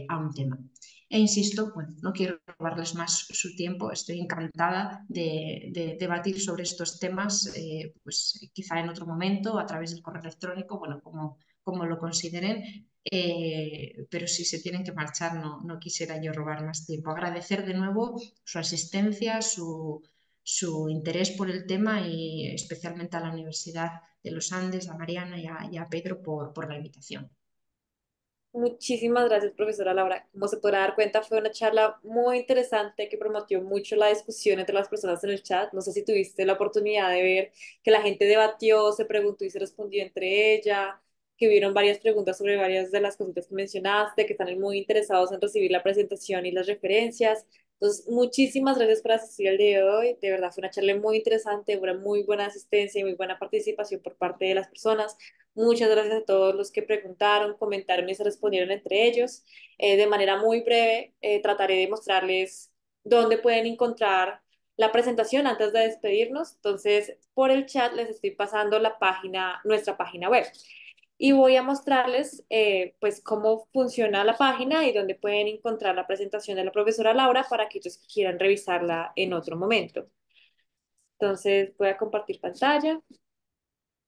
a un tema. E insisto, bueno, no quiero robarles más su tiempo, estoy encantada de debatir sobre estos temas, pues quizá en otro momento, a través del correo electrónico, bueno, como lo consideren, pero si se tienen que marchar no quisiera yo robar más tiempo. Agradecer de nuevo su asistencia, su interés por el tema y especialmente a la Universidad de los Andes, a Mariana y a Pedro por la invitación. Muchísimas gracias, profesora Laura. Como se podrá dar cuenta, fue una charla muy interesante que promovió mucho la discusión entre las personas en el chat. No sé si tuviste la oportunidad de ver que la gente debatió, se preguntó y se respondió entre ella, que vieron varias preguntas sobre varias de las cositas que mencionaste, que están muy interesados en recibir la presentación y las referencias. Entonces, muchísimas gracias por asistir el día de hoy. De verdad, fue una charla muy interesante, una muy buena asistencia y muy buena participación por parte de las personas. Muchas gracias a todos los que preguntaron, comentaron y se respondieron entre ellos. De manera muy breve, trataré de mostrarles dónde pueden encontrar la presentación antes de despedirnos. Entonces, por el chat les estoy pasando la página, nuestra página web. Y voy a mostrarles pues cómo funciona la página y dónde pueden encontrar la presentación de la profesora Laura para que ellos quieran revisarla en otro momento. Entonces, voy a compartir pantalla.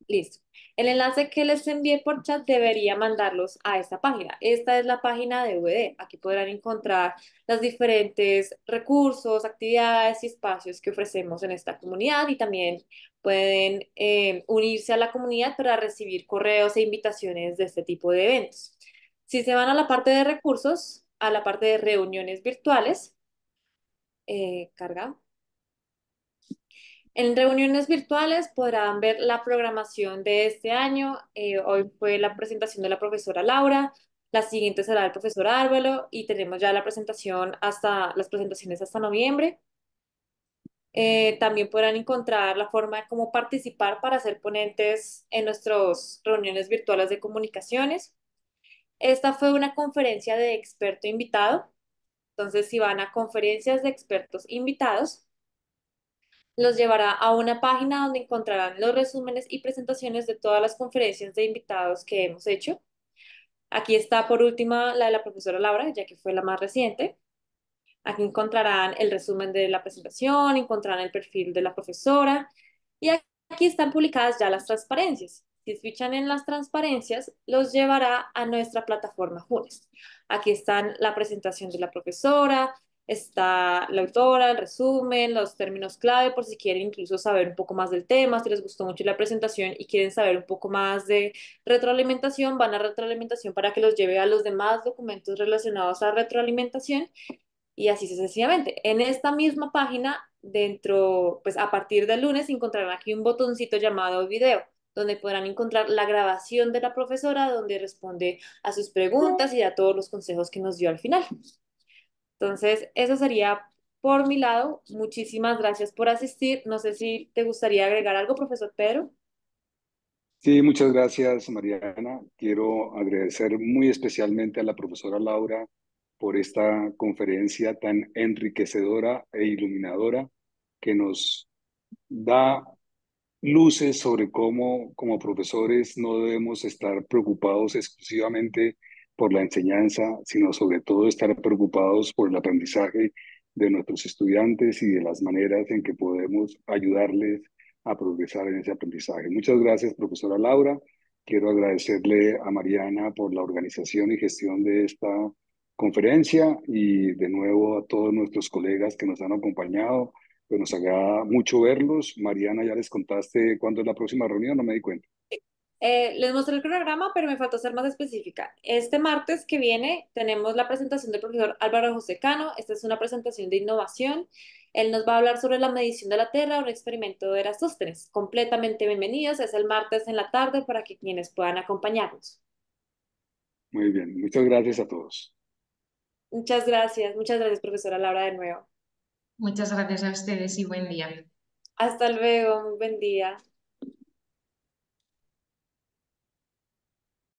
Listo. El enlace que les envié por chat debería mandarlos a esta página. Esta es la página de UD. Aquí podrán encontrar los diferentes recursos, actividades y espacios que ofrecemos en esta comunidad y también pueden unirse a la comunidad para recibir correos e invitaciones de este tipo de eventos. Si se van a la parte de recursos, a la parte de reuniones virtuales, carga. En reuniones virtuales podrán ver la programación de este año. Hoy fue la presentación de la profesora Laura, la siguiente será el profesor Álvaro y tenemos ya la presentación hasta las presentaciones hasta noviembre. También podrán encontrar la forma de cómo participar para ser ponentes en nuestras reuniones virtuales de comunicaciones. Esta fue una conferencia de experto invitado. Entonces, si van a conferencias de expertos invitados, los llevará a una página donde encontrarán los resúmenes y presentaciones de todas las conferencias de invitados que hemos hecho. Aquí está por última la de la profesora Laura, ya que fue la más reciente. Aquí encontrarán el resumen de la presentación, encontrarán el perfil de la profesora y aquí están publicadas ya las transparencias. Si fichan en las transparencias, los llevará a nuestra plataforma Junes. Aquí están la presentación de la profesora, está la autora, el resumen, los términos clave por si quieren incluso saber un poco más del tema, si les gustó mucho la presentación y quieren saber un poco más de retroalimentación, van a retroalimentación para que los lleve a los demás documentos relacionados a retroalimentación y así sucesivamente. En esta misma página, dentro, pues a partir del lunes, encontrarán aquí un botoncito llamado video, donde podrán encontrar la grabación de la profesora, donde responde a sus preguntas y a todos los consejos que nos dio al final. Entonces, eso sería por mi lado. Muchísimas gracias por asistir. No sé si te gustaría agregar algo, profesor Pedro. Sí, muchas gracias, Mariana. Quiero agradecer muy especialmente a la profesora Laura por esta conferencia tan enriquecedora e iluminadora que nos da luces sobre cómo como profesores no debemos estar preocupados exclusivamente por la enseñanza, sino sobre todo estar preocupados por el aprendizaje de nuestros estudiantes y de las maneras en que podemos ayudarles a progresar en ese aprendizaje. Muchas gracias, profesora Laura. Quiero agradecerle a Mariana por la organización y gestión de esta conferencia y de nuevo a todos nuestros colegas que nos han acompañado. Pues nos agrada mucho verlos. Mariana, ¿ya les contaste cuándo es la próxima reunión? No me di cuenta. Les mostré el cronograma, pero me faltó ser más específica. Este martes que viene tenemos la presentación del profesor Álvaro José Cano. Esta es una presentación de innovación. Él nos va a hablar sobre la medición de la Tierra, un experimento de Erastóstenes. Completamente bienvenidos. Es el martes en la tarde para que quienes puedan acompañarnos. Muy bien, muchas gracias a todos. Muchas gracias, profesora Laura, de nuevo. Muchas gracias a ustedes y buen día. Hasta luego, muy buen día.